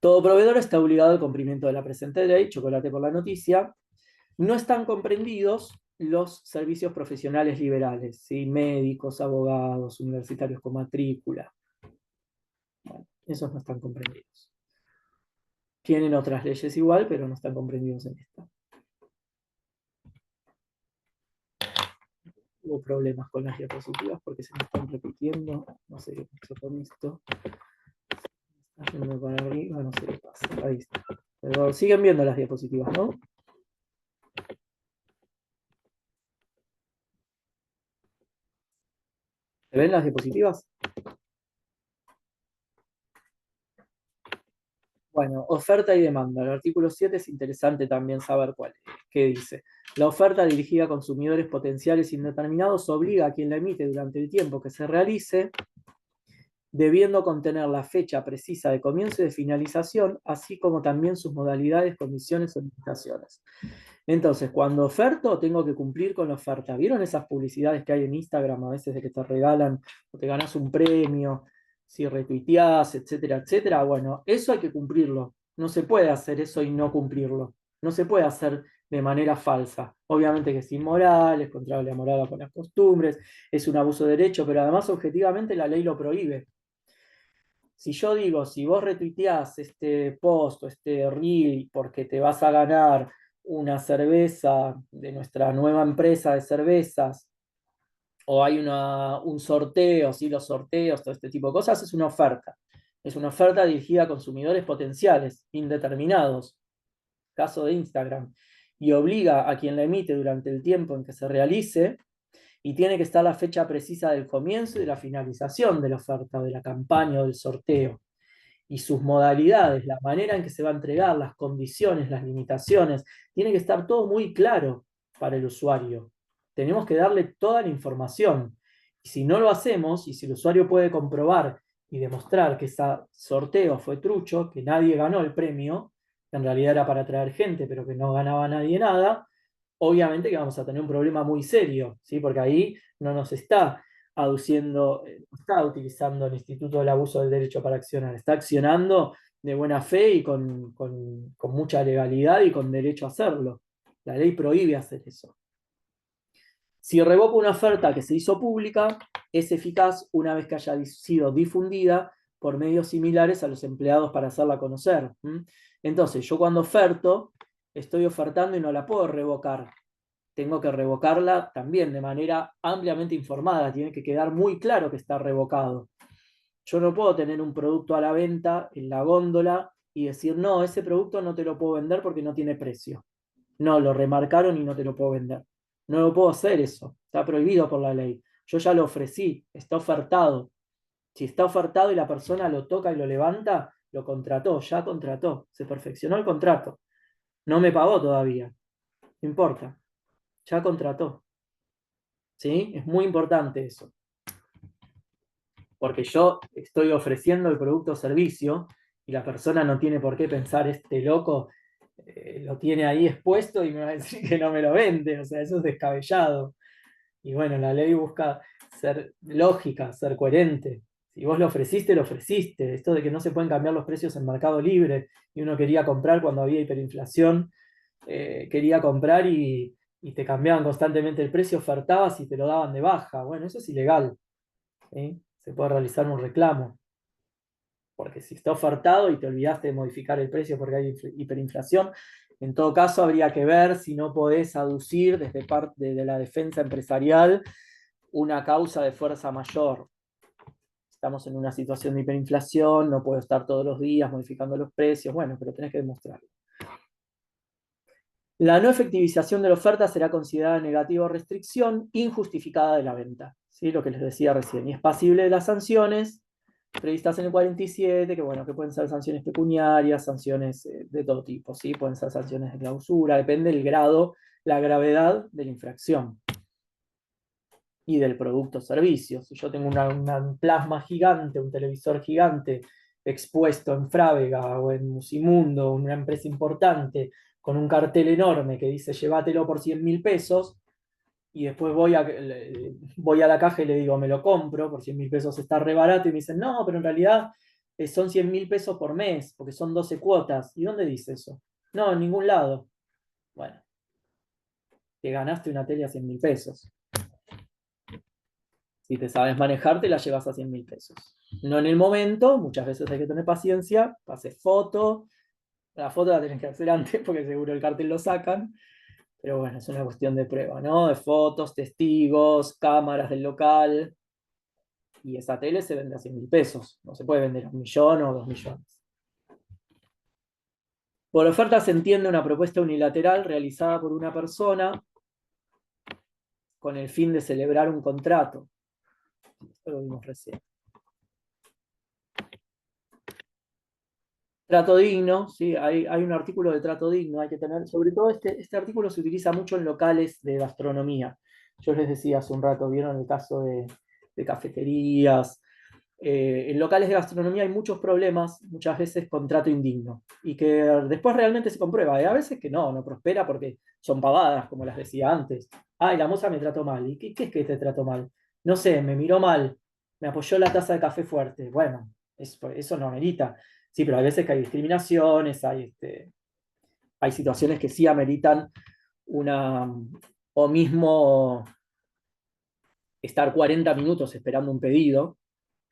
Todo proveedor está obligado al cumplimiento de la presente ley, chocolate por la noticia. No están comprendidos los servicios profesionales liberales, ¿sí? Médicos, abogados, universitarios con matrícula. Bueno, esos no están comprendidos. Tienen otras leyes igual, pero no están comprendidos en esta. Hubo problemas con las diapositivas porque se me están repitiendo. No sé qué pasó con esto. Está yendo para arriba, no sé qué pasa. Ahí está. Pero siguen viendo las diapositivas, ¿no? ¿Se ven las diapositivas? Bueno, oferta y demanda. El artículo 7 es interesante también saber cuál es. ¿Qué dice? La oferta dirigida a consumidores potenciales indeterminados obliga a quien la emite durante el tiempo que se realice, debiendo contener la fecha precisa de comienzo y de finalización, así como también sus modalidades, condiciones o limitaciones. Entonces, cuando oferto, tengo que cumplir con la oferta. ¿Vieron esas publicidades que hay en Instagram a veces de que te regalan o te ganas un premio, si retuiteás, etcétera, etcétera? Bueno, eso hay que cumplirlo. No se puede hacer eso y no cumplirlo. No se puede hacer de manera falsa. Obviamente que es inmoral, es contrario a la moral con las costumbres, es un abuso de derecho, pero además objetivamente la ley lo prohíbe. Si yo digo, si vos retuiteás este post o este reel porque te vas a ganar una cerveza de nuestra nueva empresa de cervezas, o hay un sorteo, ¿sí? Los sorteos, todo este tipo de cosas, es una oferta. Es una oferta dirigida a consumidores potenciales, indeterminados, caso de Instagram, y obliga a quien la emite durante el tiempo en que se realice, y tiene que estar la fecha precisa del comienzo y de la finalización de la oferta, de la campaña o del sorteo, y sus modalidades, la manera en que se va a entregar, las condiciones, las limitaciones, tiene que estar todo muy claro para el usuario. Tenemos que darle toda la información. Y si no lo hacemos, y si el usuario puede comprobar y demostrar que ese sorteo fue trucho, que nadie ganó el premio, que en realidad era para atraer gente, pero que no ganaba nadie nada, obviamente que vamos a tener un problema muy serio, ¿sí? Porque ahí no nos está aduciendo, no está utilizando el Instituto del Abuso del Derecho para accionar, está accionando de buena fe y con mucha legalidad y con derecho a hacerlo. La ley prohíbe hacer eso. Si revoca una oferta que se hizo pública, es eficaz una vez que haya sido difundida por medios similares a los empleados para hacerla conocer. Entonces, yo cuando oferto, estoy ofertando y no la puedo revocar. Tengo que revocarla también de manera ampliamente informada. Tiene que quedar muy claro que está revocado. Yo no puedo tener un producto a la venta en la góndola y decir, no, ese producto no te lo puedo vender porque no tiene precio. No, lo remarcaron y no te lo puedo vender. No lo puedo hacer eso. Está prohibido por la ley. Yo ya lo ofrecí, está ofertado. Si está ofertado y la persona lo toca y lo levanta, lo contrató, ya contrató, se perfeccionó el contrato. No me pagó todavía, no importa, ya contrató. ¿Sí? Es muy importante eso, porque yo estoy ofreciendo el producto o servicio y la persona no tiene por qué pensar, este loco lo tiene ahí expuesto y me va a decir que no me lo vende, o sea, eso es descabellado. Y bueno, la ley busca ser lógica, ser coherente. Si vos lo ofreciste, lo ofreciste. Esto de que no se pueden cambiar los precios en Mercado Libre y uno quería comprar cuando había hiperinflación, quería comprar y te cambiaban constantemente el precio, ofertabas y te lo daban de baja. Bueno, eso es ilegal. ¿Sí? Se puede realizar un reclamo. Porque si está ofertado y te olvidaste de modificar el precio porque hay hiperinflación, en todo caso habría que ver si no podés aducir desde parte de la defensa empresarial una causa de fuerza mayor. Estamos en una situación de hiperinflación, no puedo estar todos los días modificando los precios, bueno, pero tenés que demostrarlo. La no efectivización de la oferta será considerada negativa o restricción injustificada de la venta, ¿sí? Lo que les decía recién, y es pasible de las sanciones previstas en el 47, que bueno, que pueden ser sanciones pecuniarias, sanciones de todo tipo, ¿sí? Pueden ser sanciones de clausura, depende del grado, la gravedad de la infracción y del producto o servicio. Si yo tengo una plasma gigante, un televisor gigante expuesto en Frávega o en Musimundo, una empresa importante, con un cartel enorme que dice llévatelo por 100.000 pesos, y después voy a la caja y le digo, me lo compro, por 100.000 pesos está re barato, y me dicen, no, pero en realidad son 100.000 pesos por mes, porque son 12 cuotas. ¿Y dónde dice eso? No, en ningún lado. Bueno, te ganaste una tele a 100.000 pesos. Si te sabes manejar, te la llevas a 100.000 pesos. No en el momento, muchas veces hay que tener paciencia, haces foto, la foto la tenés que hacer antes porque seguro el cartel lo sacan, pero bueno, es una cuestión de prueba, ¿no? De fotos, testigos, cámaras del local, y esa tele se vende a 100.000 pesos, no se puede vender a 1.000.000 o 2.000.000. Por oferta se entiende una propuesta unilateral realizada por una persona con el fin de celebrar un contrato. Esto lo vimos recién. Trato digno, ¿sí? Hay un artículo de trato digno, hay que tener, sobre todo este artículo se utiliza mucho en locales de gastronomía. Yo les decía hace un rato, vieron el caso de cafeterías. En locales de gastronomía hay muchos problemas, muchas veces con trato indigno, y que después realmente se comprueba. Y a veces que no prospera porque son pavadas, como las decía antes. Ay, la moza me trató mal. ¿Y qué es que te trató mal? No sé, me miró mal, me apoyó la taza de café fuerte. Bueno, eso no amerita. Sí, pero hay veces que hay discriminaciones, hay situaciones que sí ameritan una, o mismo estar 40 minutos esperando un pedido.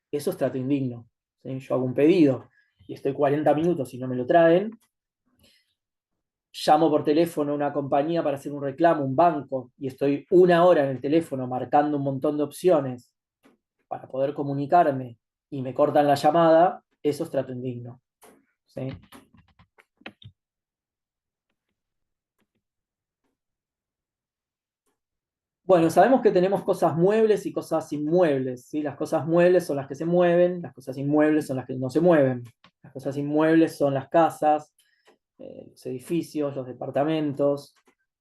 Eso es trato indigno. ¿sí? Yo hago un pedido y estoy 40 minutos y no me lo traen, llamo por teléfono a una compañía para hacer un reclamo, un banco, y estoy 1 hora en el teléfono marcando un montón de opciones para poder comunicarme y me cortan la llamada, eso es trato indigno. ¿Sí? Bueno, sabemos que tenemos cosas muebles y cosas inmuebles, ¿sí? Las cosas muebles son las que se mueven, las cosas inmuebles son las que no se mueven. Las cosas inmuebles son las casas, los edificios, los departamentos,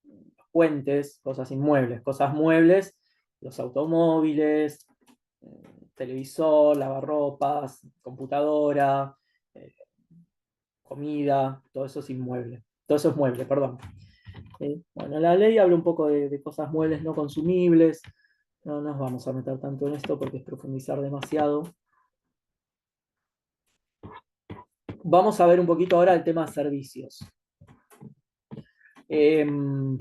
los puentes, cosas inmuebles. Cosas muebles, los automóviles, televisor, lavarropas, computadora, eh, comida, todo eso es inmueble. Todo eso es mueble, perdón. Bueno, la ley habla un poco de cosas muebles no consumibles. No nos vamos a meter tanto en esto porque es profundizar demasiado. Vamos a ver un poquito ahora el tema de servicios. Bien,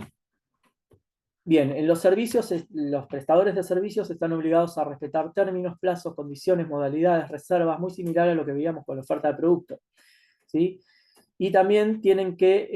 en los servicios, los prestadores de servicios están obligados a respetar términos, plazos, condiciones, modalidades, reservas, muy similar a lo que veíamos con la oferta de producto. ¿Sí? Y también tienen que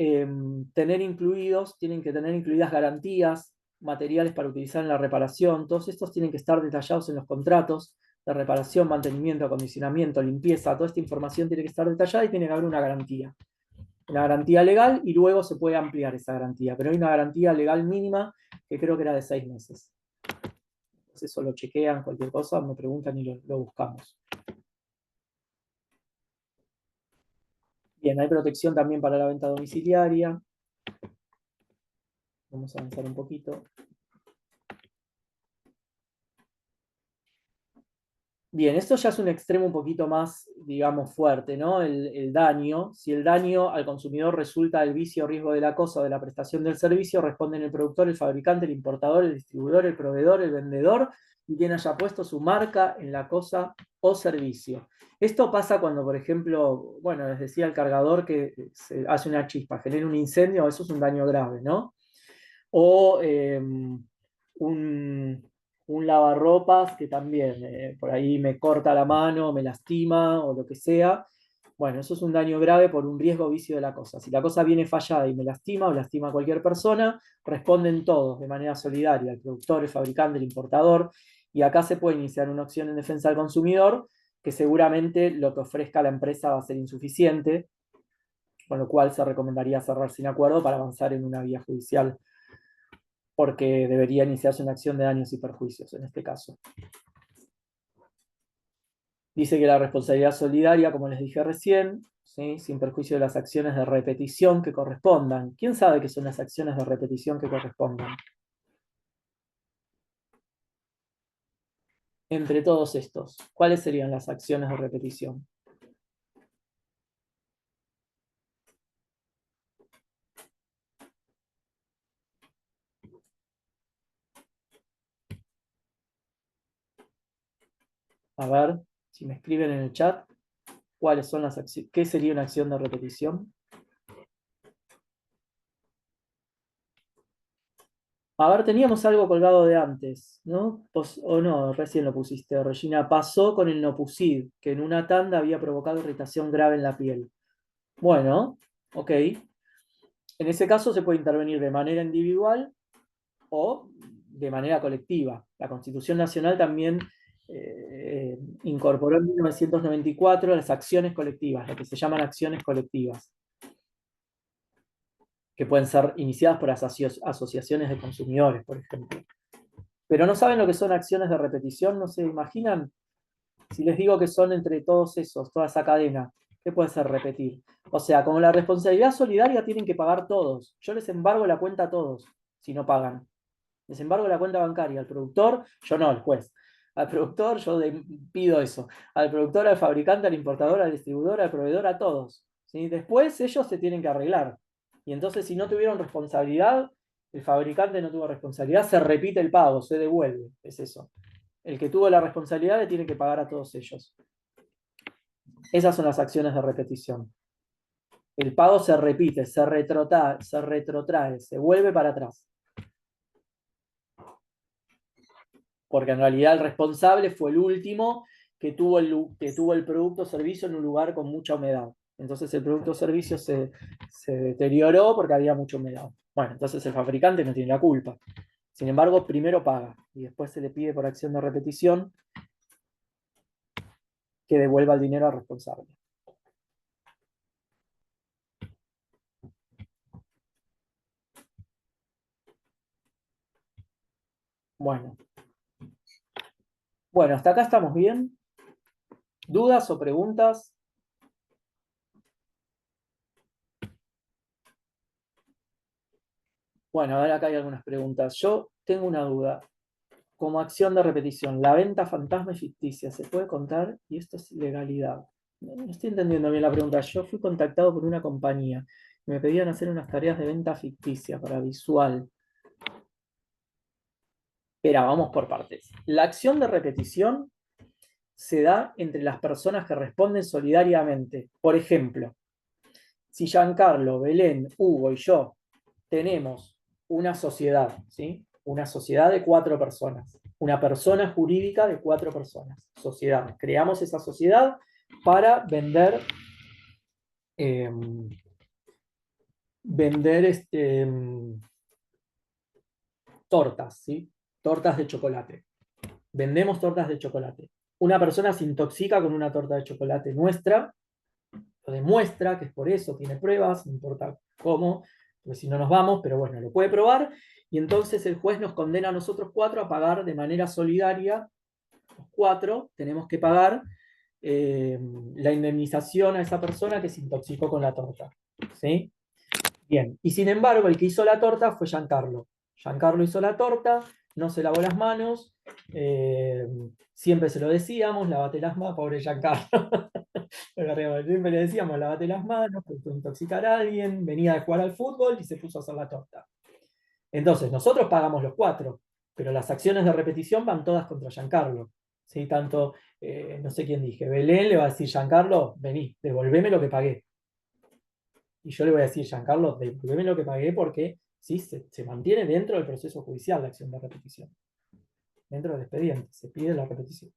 tienen que tener incluidas garantías, materiales para utilizar en la reparación. Todos estos tienen que estar detallados en los contratos de reparación, mantenimiento, acondicionamiento, limpieza. Toda esta información tiene que estar detallada y tiene que haber una garantía legal, y luego se puede ampliar esa garantía, pero hay una garantía legal mínima que creo que era de 6 meses. Entonces eso lo chequean, cualquier cosa, me preguntan y lo buscamos. Bien, hay protección también para la venta domiciliaria. Vamos a avanzar un poquito. Bien, esto ya es un extremo un poquito más, digamos, fuerte, ¿no? El daño. Si el daño al consumidor resulta del vicio o riesgo de la cosa o de la prestación del servicio, responden el productor, el fabricante, el importador, el distribuidor, el proveedor, el vendedor y quien haya puesto su marca en la cosa o servicio. Esto pasa cuando, por ejemplo, bueno, les decía el cargador que se hace una chispa, genera un incendio, eso es un daño grave, ¿no? O un lavarropas que también por ahí me corta la mano, me lastima o lo que sea. Bueno, eso es un daño grave por un riesgo o vicio de la cosa. Si la cosa viene fallada y me lastima o lastima a cualquier persona, responden todos de manera solidaria, el productor, el fabricante, el importador, y acá se puede iniciar una acción en defensa del consumidor, que seguramente lo que ofrezca la empresa va a ser insuficiente, con lo cual se recomendaría cerrar sin acuerdo para avanzar en una vía judicial, porque debería iniciarse una acción de daños y perjuicios en este caso. Dice que la responsabilidad solidaria, como les dije recién, ¿sí? Sin perjuicio de las acciones de repetición que correspondan. ¿Quién sabe qué son las acciones de repetición que correspondan? Entre todos estos, ¿cuáles serían las acciones de repetición? A ver, si me escriben en el chat, ¿cuáles son las acciones? ¿Qué sería una acción de repetición? A ver, teníamos algo colgado de antes, ¿no? O no, recién lo pusiste, Regina. Pasó con el Nopusid, que en una tanda había provocado irritación grave en la piel. Bueno, ok. En ese caso se puede intervenir de manera individual o de manera colectiva. La Constitución Nacional también incorporó en 1994 las acciones colectivas, lo que se llaman acciones colectivas, que pueden ser iniciadas por asociaciones de consumidores, por ejemplo. Pero no saben lo que son acciones de repetición, no se imaginan. Si les digo que son entre todos esos, toda esa cadena, ¿qué puede ser repetir? O sea, como la responsabilidad solidaria tienen que pagar todos. Yo les embargo la cuenta a todos si no pagan. Les embargo la cuenta bancaria al productor, yo no, el juez. Al productor yo pido eso. Al productor, al fabricante, al importador, al distribuidor, al proveedor, a todos. ¿Sí? Después ellos se tienen que arreglar. Y entonces si no tuvieron responsabilidad, el fabricante no tuvo responsabilidad, se repite el pago, se devuelve. Es eso. El que tuvo la responsabilidad le tiene que pagar a todos ellos. Esas son las acciones de repetición. El pago se repite, se retrotrae, se vuelve para atrás. Porque en realidad el responsable fue el último que tuvo el producto o servicio en un lugar con mucha humedad. Entonces el producto o servicio se deterioró porque había mucha humedad. Bueno, entonces el fabricante no tiene la culpa. Sin embargo, primero paga y después se le pide por acción de repetición que devuelva el dinero al responsable. Bueno. Bueno, hasta acá estamos bien. ¿Dudas o preguntas? Bueno, a ver, acá hay algunas preguntas. Yo tengo una duda. Como acción de repetición, la venta fantasma y ficticia, ¿se puede contar? Y esto es ilegalidad. No estoy entendiendo bien la pregunta. Yo fui contactado por una compañía. Me pedían hacer unas tareas de venta ficticia para visual. Espera, vamos por partes. La acción de repetición se da entre las personas que responden solidariamente. Por ejemplo, si Giancarlo, Belén, Hugo y yo tenemos una sociedad, ¿sí? Una sociedad de 4 personas, una persona jurídica de 4 personas, sociedad. Creamos esa sociedad para eh, vender tortas, ¿sí? Tortas de chocolate. Vendemos tortas de chocolate. Una persona se intoxica con una torta de chocolate nuestra, lo demuestra que es por eso, tiene pruebas, no importa cómo, porque si no nos vamos, pero bueno, lo puede probar, y entonces el juez nos condena a nosotros 4 a pagar de manera solidaria, los 4 tenemos que pagar la indemnización a esa persona que se intoxicó con la torta. ¿Sí? Bien, y sin embargo, el que hizo la torta fue Giancarlo. Giancarlo hizo la torta, no se lavó las manos, siempre se lo decíamos, lavate las manos, pobre Giancarlo. Siempre le decíamos, lavate las manos, que puede intoxicar a alguien, venía de jugar al fútbol y se puso a hacer la torta. Entonces, nosotros pagamos los 4, pero las acciones de repetición van todas contra Giancarlo. ¿Sí? Tanto, no sé quién dije, Belén le va a decir, Giancarlo, vení, devolveme lo que pagué. Y yo le voy a decir, Giancarlo, devolveme lo que pagué porque sí, se mantiene dentro del proceso judicial la acción de repetición. Dentro del expediente, se pide la repetición.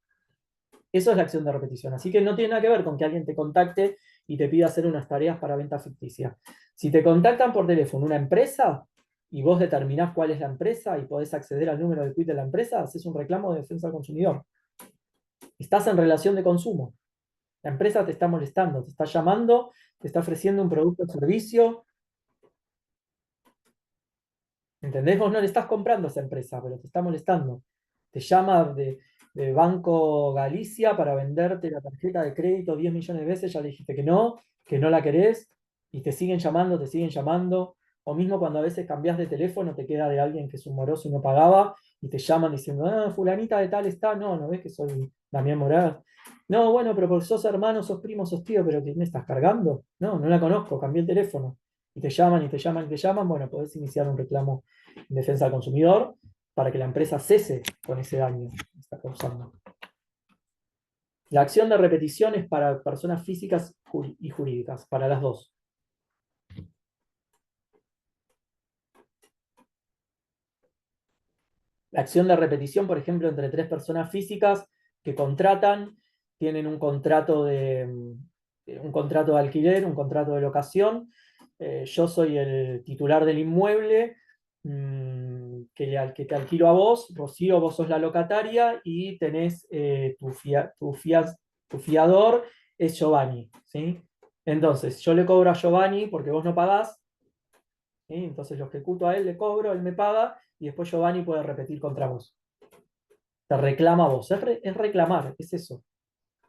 Eso es la acción de repetición. Así que no tiene nada que ver con que alguien te contacte y te pida hacer unas tareas para venta ficticia. Si te contactan por teléfono una empresa y vos determinás cuál es la empresa y podés acceder al número de quit de la empresa, haces un reclamo de defensa al consumidor. Estás en relación de consumo. La empresa te está molestando, te está llamando, te está ofreciendo un producto o servicio. ¿Entendés? Vos no le estás comprando a esa empresa, pero te está molestando. Te llama de Banco Galicia para venderte la tarjeta de crédito 10 millones de veces, ya le dijiste que no la querés, y te siguen llamando, te siguen llamando. O mismo cuando a veces cambias de teléfono, te queda de alguien que es un moroso y no pagaba, y te llaman diciendo, ah, fulanita de tal está, no, no ves que soy Damián Morales. No, bueno, pero porque sos hermano, sos primo, sos tío, pero ¿qué me estás cargando? No, no la conozco, cambié el teléfono. Y te llaman y te llaman y te llaman, bueno, podés iniciar un reclamo en defensa del consumidor para que la empresa cese con ese daño que está causando. La acción de repetición es para personas físicas y jurídicas, para las dos. La acción de repetición, por ejemplo, entre 3 personas físicas que contratan, tienen un contrato de alquiler, un contrato de locación. Yo soy el titular del inmueble que te alquilo a vos. Rocío, vos sos la locataria y tenés tu fiador es Giovanni. ¿Sí? Entonces, yo le cobro a Giovanni porque vos no pagás. ¿Sí? Entonces lo ejecuto a él, le cobro, él me paga y después Giovanni puede repetir contra vos. Te reclama a vos. Es reclamar, es eso.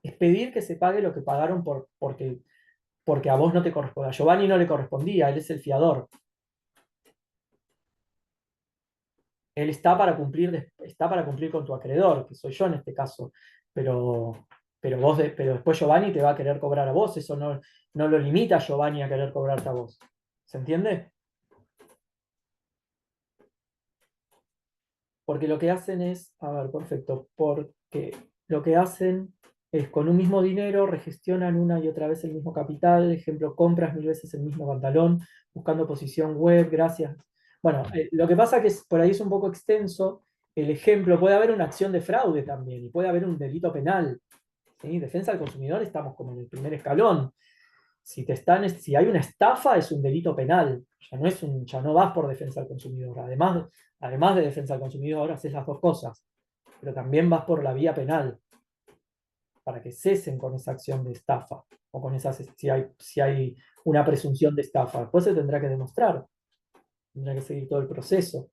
Es pedir que se pague lo que pagaron porque a vos no te corresponde. A Giovanni no le correspondía, él es el fiador. Él está para cumplir con tu acreedor, que soy yo en este caso. Pero después Giovanni te va a querer cobrar a vos. Eso no lo limita a Giovanni a querer cobrarte a vos. ¿Se entiende? Porque lo que hacen es, a ver, perfecto, porque lo que hacen es con un mismo dinero regestionan una y otra vez el mismo capital, ejemplo, compras 1000 veces el mismo pantalón, buscando posición web, gracias. Bueno, lo que pasa que por ahí es un poco extenso el ejemplo, puede haber una acción de fraude también y puede haber un delito penal. ¿sí? Defensa del consumidor estamos como en el primer escalón. Si hay una estafa, es un delito penal. Ya no vas por defensa del consumidor. Además de defensa del consumidor, haces las dos cosas. Pero también vas por la vía penal para que cesen con esa acción de estafa o con si hay una presunción de estafa. Después se tendrá que demostrar. Tendrá que seguir todo el proceso.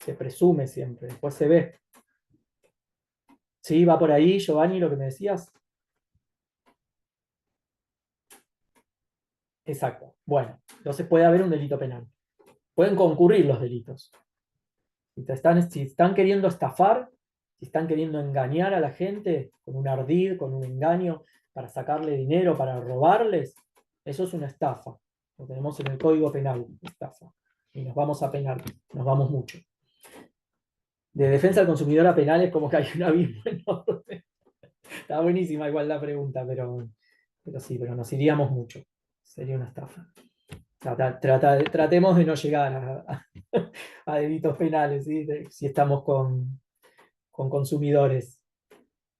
Se presume siempre. Después se ve. Sí, va por ahí, Giovanni, lo que me decías. Exacto. Bueno, entonces puede haber un delito penal. Pueden concurrir los delitos. Si están queriendo estafar, si están queriendo engañar a la gente con un ardid, con un engaño, para sacarle dinero, para robarles, eso es una estafa. Lo tenemos en el Código Penal, estafa. Y nos vamos a penal, nos vamos mucho. De defensa del consumidor a penal es como que hay un abismo enorme. Está buenísima igual la pregunta, pero sí, pero nos iríamos mucho. Sería una estafa. Tratemos de no llegar a delitos penales, ¿sí? Si estamos con consumidores.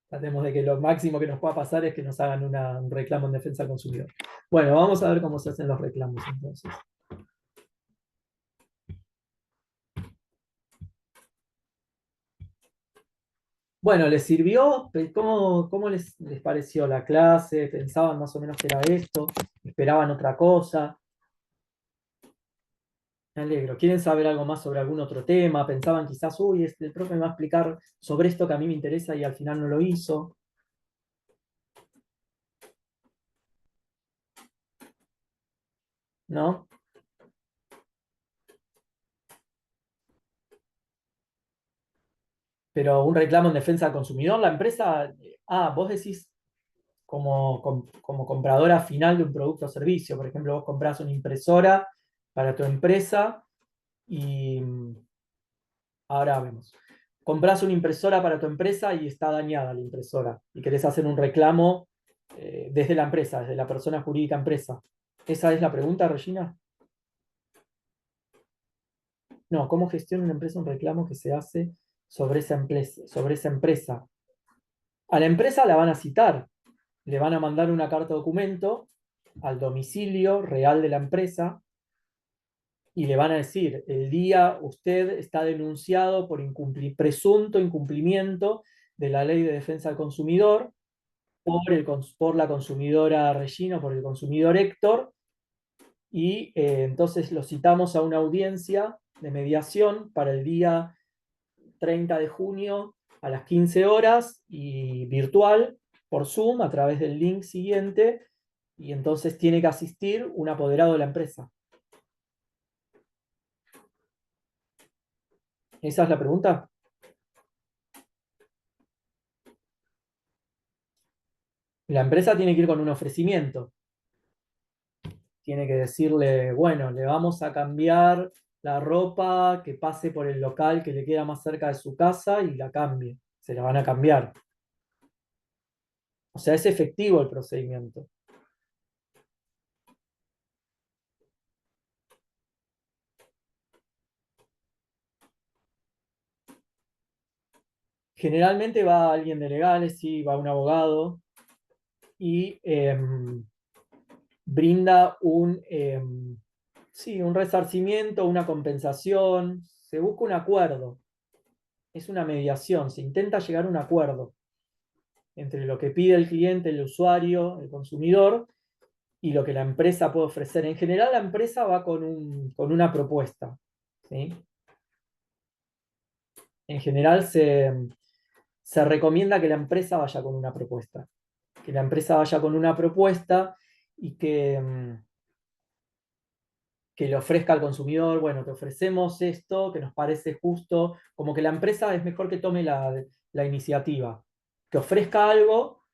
Tratemos de que lo máximo que nos pueda pasar es que nos hagan un reclamo en defensa del consumidor. Bueno, vamos a ver cómo se hacen los reclamos entonces. Bueno, ¿les sirvió? ¿Cómo les pareció la clase? ¿Pensaban más o menos que era esto? ¿Esperaban otra cosa? Me alegro. ¿Quieren saber algo más sobre algún otro tema? ¿Pensaban quizás, uy, el profe me va a explicar sobre esto que a mí me interesa y al final no lo hizo? ¿No? Pero un reclamo en defensa del consumidor, la empresa, vos decís como compradora final de un producto o servicio. Por ejemplo, vos comprás una impresora para tu empresa y ahora vemos. Comprás una impresora para tu empresa y está dañada la impresora y querés hacer un reclamo desde la empresa, desde la persona jurídica empresa. ¿Esa es la pregunta, Regina? No, ¿cómo gestiona una empresa un reclamo que se hace sobre esa empresa, sobre esa empresa? A la empresa la van a citar, le van a mandar una carta documento al domicilio real de la empresa y le van a decir, el día usted está denunciado por presunto incumplimiento de la ley de defensa del consumidor por la consumidora Regina, por el consumidor Héctor, y entonces lo citamos a una audiencia de mediación para el día 30 de junio a las 15 horas y virtual por Zoom a través del link siguiente, y entonces tiene que asistir un apoderado de la empresa. ¿Esa es la pregunta? La empresa tiene que ir con un ofrecimiento. Tiene que decirle, bueno, le vamos a cambiar la ropa que pase por el local que le queda más cerca de su casa y la cambie. Se la van a cambiar. O sea, es efectivo el procedimiento. Generalmente va alguien de legales, sí, va un abogado y brinda sí, un resarcimiento, una compensación, se busca un acuerdo, es una mediación, se intenta llegar a un acuerdo entre lo que pide el cliente, el usuario, el consumidor, y lo que la empresa puede ofrecer. En general, la empresa va con una propuesta, ¿sí? En general, se recomienda que la empresa vaya con una propuesta. Que la empresa vaya con una propuesta y que le ofrezca al consumidor, bueno, te ofrecemos esto, que nos parece justo, como que la empresa es mejor que tome la iniciativa, que ofrezca algo,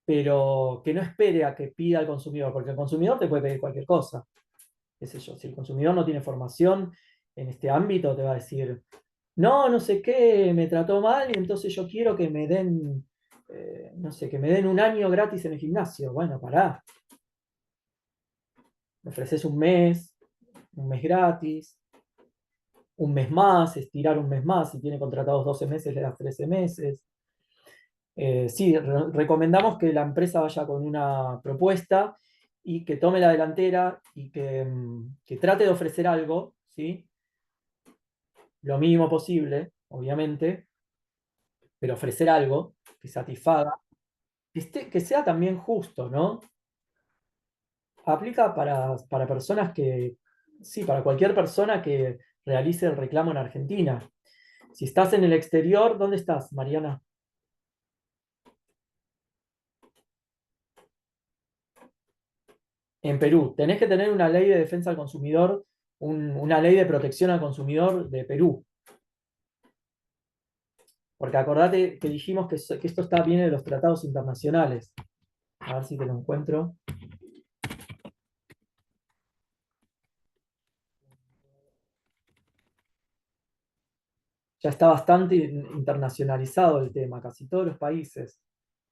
pero que no espere a que pida al consumidor, porque el consumidor te puede pedir cualquier cosa. Qué sé yo, si el consumidor no tiene formación en este ámbito, te va a decir, no, no sé qué, me trató mal y entonces yo quiero que me den, no sé, que me den un año gratis en el gimnasio. Bueno, pará, me ofreces un mes gratis, un mes más, estirar un mes más, si tiene contratados 12 meses, le das 13 meses. Sí, recomendamos que la empresa vaya con una propuesta y que tome la delantera y que trate de ofrecer algo, ¿sí? Lo mínimo posible, obviamente, pero ofrecer algo que satisfaga, que sea también justo, ¿no? Aplica para personas que, sí, para cualquier persona que realice el reclamo en Argentina. Si estás en el exterior, ¿dónde estás, Mariana? En Perú. Tenés que tener una ley de defensa al consumidor, una ley de protección al consumidor de Perú. Porque acordate que dijimos que esto viene de los tratados internacionales. A ver si te lo encuentro. Ya está bastante internacionalizado el tema, casi todos los países.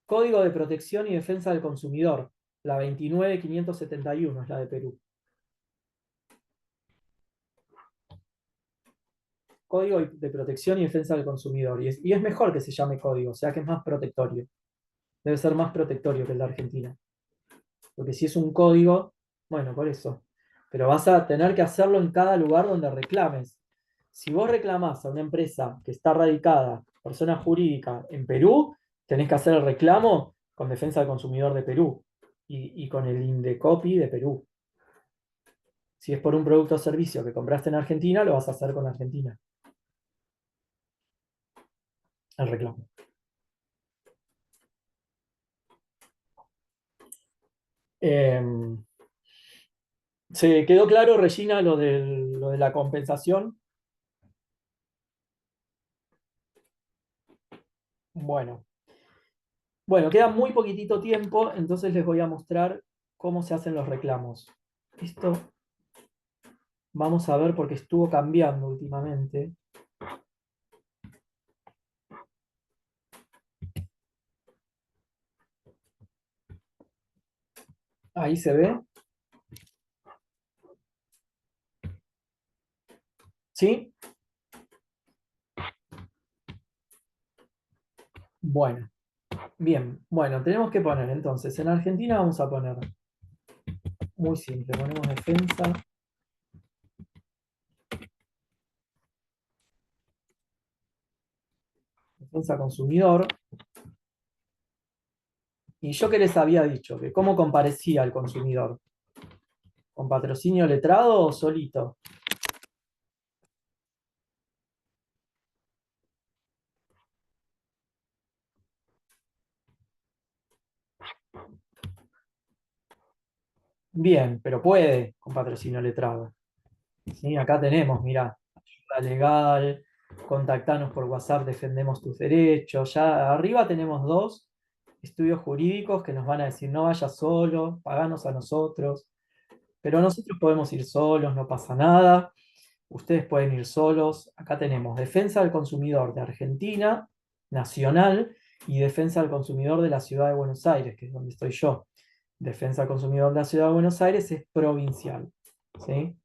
Código de Protección y Defensa del Consumidor, la 29571 es la de Perú. Código de Protección y Defensa del Consumidor. Y es mejor que se llame código, o sea que es más protectorio. Debe ser más protectorio que el de Argentina. Porque si es un código, bueno, por eso. Pero vas a tener que hacerlo en cada lugar donde reclames. Si vos reclamás a una empresa que está radicada, persona jurídica, en Perú, tenés que hacer el reclamo con Defensa del Consumidor de Perú y con el INDECOPI de Perú. Si es por un producto o servicio que compraste en Argentina, lo vas a hacer con Argentina, el reclamo. ¿Se quedó claro, Regina, lo de la compensación? Bueno, bueno, queda muy poquitito tiempo, entonces les voy a mostrar cómo se hacen los reclamos. Esto vamos a ver porque estuvo cambiando últimamente. Ahí se ve. ¿Sí? Bueno, bien. Bueno, tenemos que poner entonces, en Argentina vamos a poner, muy simple, ponemos defensa consumidor. Y yo que les había dicho, que cómo comparecía el consumidor, con patrocinio letrado o solito. Bien, pero puede con patrocinio letrado. ¿Sí? Acá tenemos, mira, ayuda legal, contactanos por WhatsApp, defendemos tus derechos. Ya arriba tenemos dos estudios jurídicos que nos van a decir no vayas solo, paganos a nosotros. Pero nosotros podemos ir solos, no pasa nada. Ustedes pueden ir solos. Acá tenemos Defensa del Consumidor de Argentina, Nacional, y Defensa del Consumidor de la Ciudad de Buenos Aires, que es donde estoy yo. Defensa del Consumidor de la Ciudad de Buenos Aires es provincial. ¿Sí?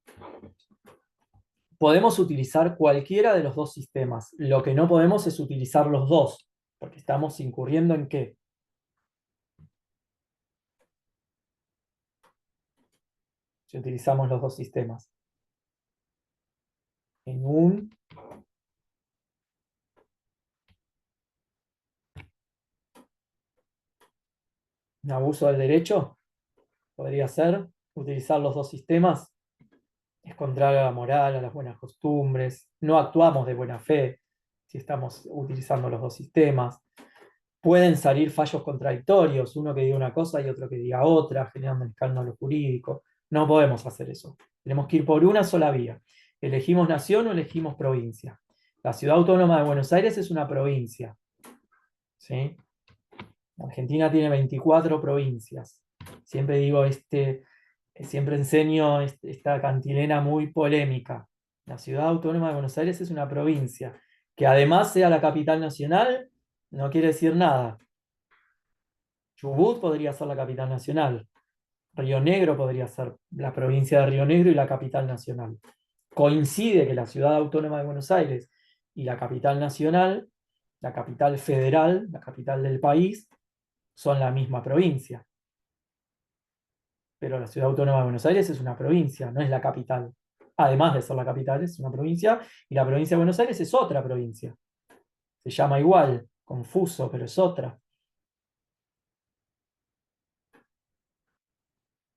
Podemos utilizar cualquiera de los dos sistemas. Lo que no podemos es utilizar los dos, porque estamos incurriendo en qué. Si utilizamos los dos sistemas. En un abuso del derecho, podría ser utilizar los dos sistemas. Es contrario a la moral, a las buenas costumbres. No actuamos de buena fe si estamos utilizando los dos sistemas. Pueden salir fallos contradictorios, uno que diga una cosa y otro que diga otra, generando un escándalo jurídico. No podemos hacer eso. Tenemos que ir por una sola vía. ¿Elegimos nación o elegimos provincia? La Ciudad Autónoma de Buenos Aires es una provincia. ¿Sí? Argentina tiene 24 provincias. Siempre digo, siempre enseño esta cantilena muy polémica. La Ciudad Autónoma de Buenos Aires es una provincia. Que además sea la capital nacional, no quiere decir nada. Chubut podría ser la capital nacional. Río Negro podría ser la provincia de Río Negro y la capital nacional. Coincide que la Ciudad Autónoma de Buenos Aires y la capital nacional la capital federal, la capital del país, son la misma provincia. Pero la Ciudad Autónoma de Buenos Aires es una provincia, no es la capital. Además de ser la capital, es una provincia, y la provincia de Buenos Aires es otra provincia. Se llama igual, confuso, pero es otra.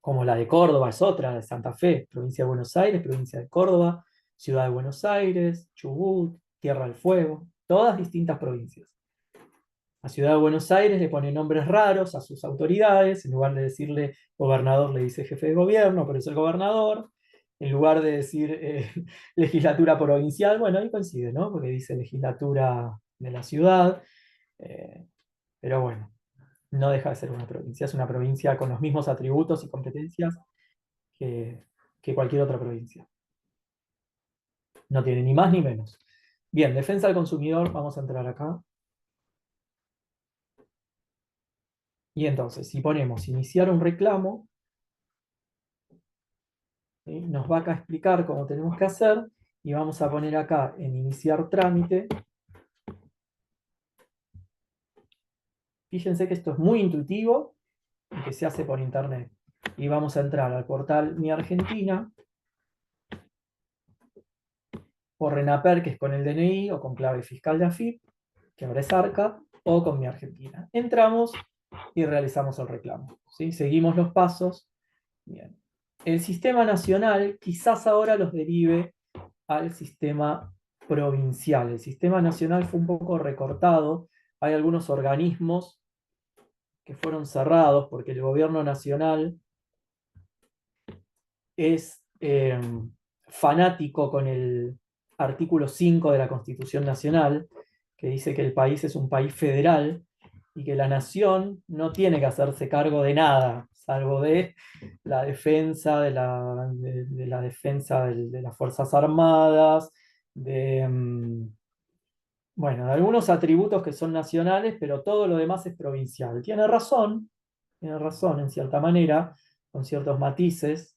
Como la de Córdoba es otra, la de Santa Fe, provincia de Buenos Aires, provincia de Córdoba, Ciudad de Buenos Aires, Chubut, Tierra del Fuego, todas distintas provincias. La Ciudad de Buenos Aires le pone nombres raros a sus autoridades, en lugar de decirle gobernador le dice jefe de gobierno, pero es el gobernador. En lugar de decir legislatura provincial, bueno, ahí coincide, ¿no? Porque dice legislatura de la ciudad, eh, pero bueno, no deja de ser una provincia, es una provincia con los mismos atributos y competencias que, que cualquier otra provincia. No tiene ni más ni menos. Bien, defensa del consumidor, vamos a entrar acá. Y entonces, si ponemos iniciar un reclamo, ¿sí? Nos va acá a explicar cómo tenemos que hacer y vamos a poner acá en iniciar trámite. Fíjense que esto es muy intuitivo y que se hace por internet. Y vamos a entrar al portal Mi Argentina, por RENAPER, que es con el DNI, o con clave fiscal de AFIP, que ahora es ARCA, o con Mi Argentina. Entramos y realizamos el reclamo, ¿sí? Seguimos los pasos. Bien. El sistema nacional quizás ahora los derive al sistema provincial. El sistema nacional fue un poco recortado. Hay algunos organismos que fueron cerrados porque el gobierno nacional es fanático con el artículo 5 de la Constitución Nacional, que dice que el país es un país federal y que la nación no tiene que hacerse cargo de nada, salvo de la defensa de la defensa de las Fuerzas Armadas, de, bueno, de algunos atributos que son nacionales, pero todo lo demás es provincial. Tiene razón en cierta manera, con ciertos matices.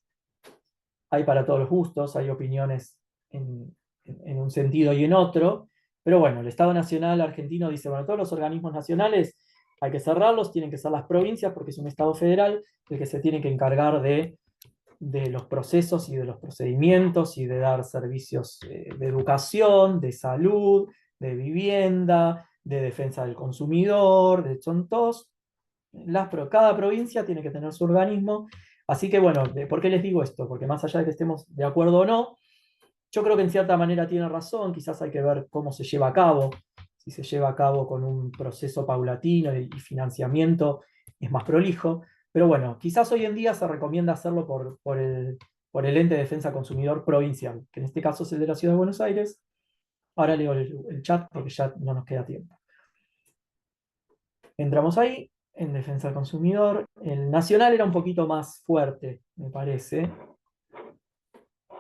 Hay para todos los gustos, hay opiniones en un sentido y en otro, pero bueno, el Estado Nacional argentino dice, bueno, todos los organismos nacionales hay que cerrarlos, tienen que ser las provincias porque es un Estado federal el que se tiene que encargar de los procesos y de los procedimientos y de dar servicios de educación, de salud, de vivienda, de defensa del consumidor, son todos, cada provincia tiene que tener su organismo. Así que bueno, ¿por qué les digo esto? Porque más allá de que estemos de acuerdo o no, yo creo que en cierta manera tiene razón, quizás hay que ver cómo se lleva a cabo, si se lleva a cabo con un proceso paulatino y financiamiento es más prolijo, pero bueno, quizás hoy en día se recomienda hacerlo por el ente de defensa consumidor provincial, que en este caso es el de la Ciudad de Buenos Aires. Ahora leo el chat porque ya no nos queda tiempo. Entramos ahí, en defensa del consumidor. El nacional era un poquito más fuerte, me parece.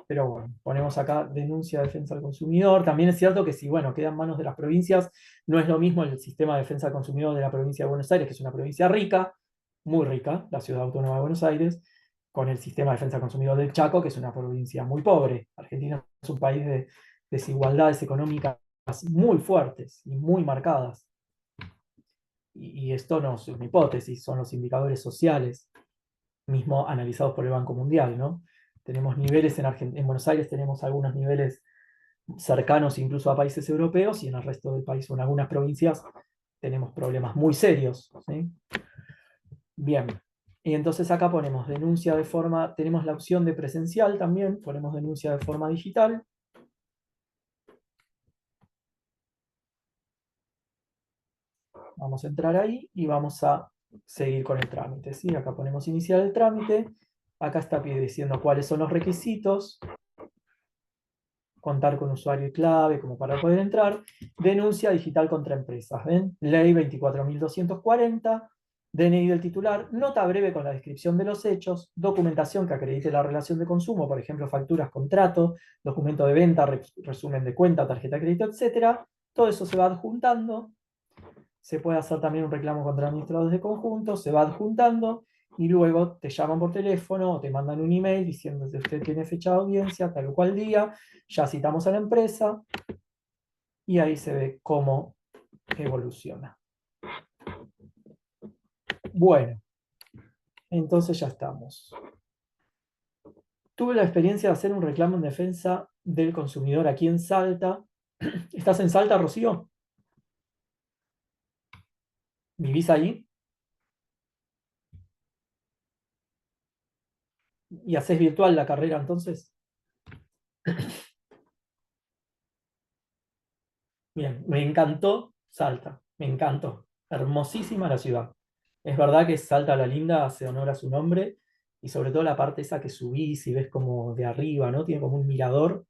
Pero bueno, ponemos acá denuncia de defensa del consumidor. También es cierto que si, bueno, queda en manos de las provincias, no es lo mismo el sistema de defensa del consumidor de la provincia de Buenos Aires, que es una provincia rica, muy rica, la Ciudad Autónoma de Buenos Aires, con el sistema de defensa del consumidor del Chaco, que es una provincia muy pobre. Argentina es un país de desigualdades económicas muy fuertes y muy marcadas. Y esto no es una hipótesis, son los indicadores sociales, mismo analizados por el Banco Mundial, ¿no? Tenemos niveles en Buenos Aires, tenemos algunos niveles cercanos incluso a países europeos y en el resto del país o en algunas provincias tenemos problemas muy serios, ¿sí? Bien, y entonces acá ponemos denuncia de forma, tenemos la opción de presencial también, ponemos denuncia de forma digital. Vamos a entrar ahí y vamos a seguir con el trámite, ¿sí? Acá ponemos iniciar el trámite, acá está diciendo cuáles son los requisitos, contar con usuario y clave como para poder entrar, denuncia digital contra empresas, ¿ven? Ley 24.240, DNI del titular, nota breve con la descripción de los hechos, documentación que acredite la relación de consumo, por ejemplo, facturas, contrato, documento de venta, resumen de cuenta, tarjeta de crédito, etc. Todo eso se va adjuntando. Se puede hacer también un reclamo contra administradores de conjunto, se va adjuntando y luego te llaman por teléfono o te mandan un email diciendo que usted tiene fecha de audiencia, tal o cual día, ya citamos a la empresa y ahí se ve cómo evoluciona. Bueno, entonces ya estamos. Tuve la experiencia de hacer un reclamo en defensa del consumidor aquí en Salta. ¿Estás en Salta, Rocío? ¿Vivís ahí? ¿Y haces virtual la carrera entonces? Bien, me encantó Salta, me encantó. Hermosísima la ciudad. Es verdad que Salta la Linda hace honor a su nombre y sobre todo la parte esa que subís y ves como de arriba, ¿no? Tiene como un mirador.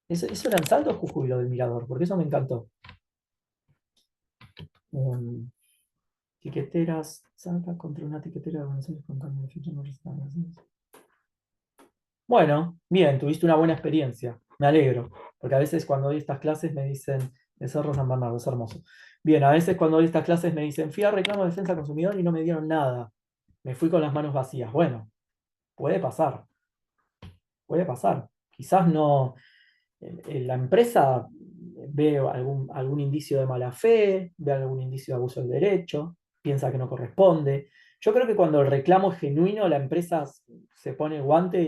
¿Eso era en Salta o Jujuy lo del mirador? Porque eso me encantó. Um, tiqueteras, Salta contra una tiquetera de Buenos Aires con cambio de fecha no restaurante. Bueno, bien, tuviste una buena experiencia. Me alegro. Porque a veces cuando doy estas clases me dicen, el Cerro San Bernardo, es hermoso. Bien, a veces cuando doy estas clases me dicen, fui a reclamo de defensa del consumidor y no me dieron nada. Me fui con las manos vacías. Bueno, puede pasar, puede pasar. Quizás no, la empresa ve algún indicio de mala fe, ve algún indicio de abuso del derecho, piensa que no corresponde. Yo creo que cuando el reclamo es genuino, la empresa se pone el guante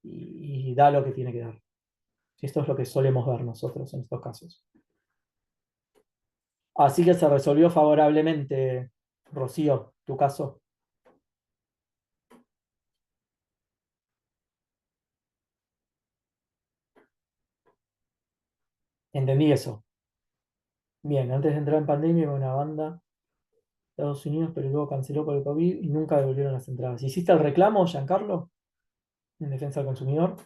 y da lo que tiene que dar. Esto es lo que solemos ver nosotros en estos casos. Así que se resolvió favorablemente, Rocío, tu caso. Entendí eso. Bien, antes de entrar en pandemia iba una banda de Estados Unidos, pero luego canceló por el COVID y nunca devolvieron las entradas. ¿Hiciste el reclamo, Giancarlo, en defensa del consumidor?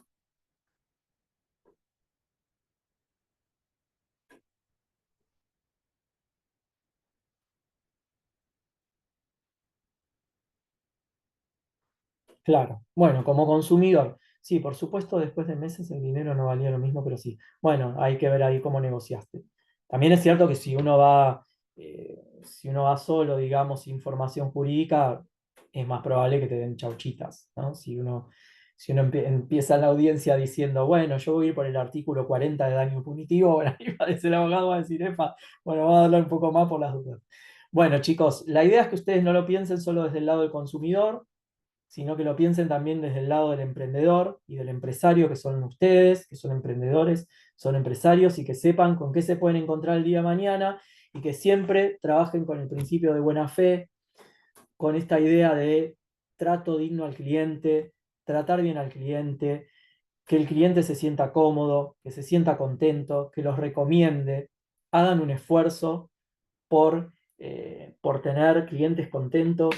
Claro. Bueno, como consumidor, sí, por supuesto, después de meses el dinero no valía lo mismo, pero sí. Bueno, hay que ver ahí cómo negociaste. También es cierto que si uno va solo, digamos, sin formación jurídica, es más probable que te den chauchitas, ¿no? Si uno empieza en la audiencia diciendo, bueno, yo voy a ir por el artículo 40 de daño punitivo, bueno, ahí parece el abogado va a decir, epa, bueno, vamos a darle un poco más por las dudas. Bueno, chicos, la idea es que ustedes no lo piensen solo desde el lado del consumidor, sino que lo piensen también desde el lado del emprendedor y del empresario, que son ustedes, que son emprendedores, son empresarios y que sepan con qué se pueden encontrar el día de mañana y que siempre trabajen con el principio de buena fe, con esta idea de trato digno al cliente, tratar bien al cliente, que el cliente se sienta cómodo, que se sienta contento, que los recomiende, hagan un esfuerzo por tener clientes contentos,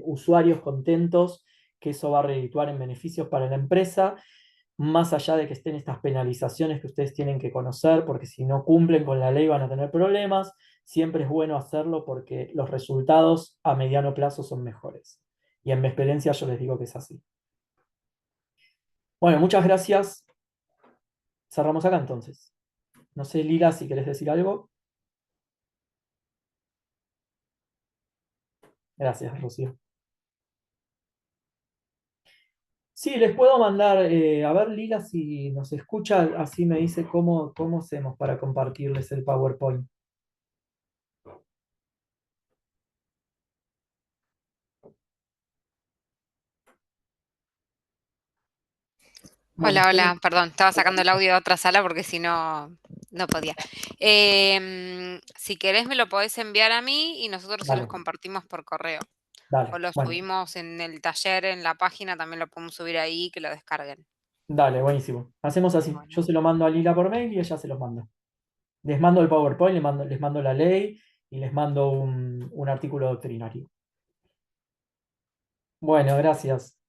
usuarios contentos, que eso va a redituar en beneficios para la empresa, más allá de que estén estas penalizaciones que ustedes tienen que conocer, porque si no cumplen con la ley van a tener problemas, siempre es bueno hacerlo porque los resultados a mediano plazo son mejores. Y en mi experiencia yo les digo que es así. Bueno, muchas gracias. Cerramos acá entonces. No sé, Lila, si querés decir algo. Gracias, Rocío. Sí, les puedo mandar, a ver Lila si nos escucha, así me dice cómo hacemos para compartirles el PowerPoint. Bueno, Hola, ustedes, hola, perdón, estaba sacando el audio de otra sala porque si no, no podía. Si querés me lo podés enviar a mí y nosotros se los dale, compartimos por correo. O dale, lo bueno, subimos en el taller, en la página, también lo podemos subir ahí, que lo descarguen. dale, buenísimo. Hacemos así, yo Bueno, se lo mando a Lila por mail y ella se los manda. Les mando el PowerPoint, les mando la ley y les mando un artículo doctrinario. Bueno, gracias.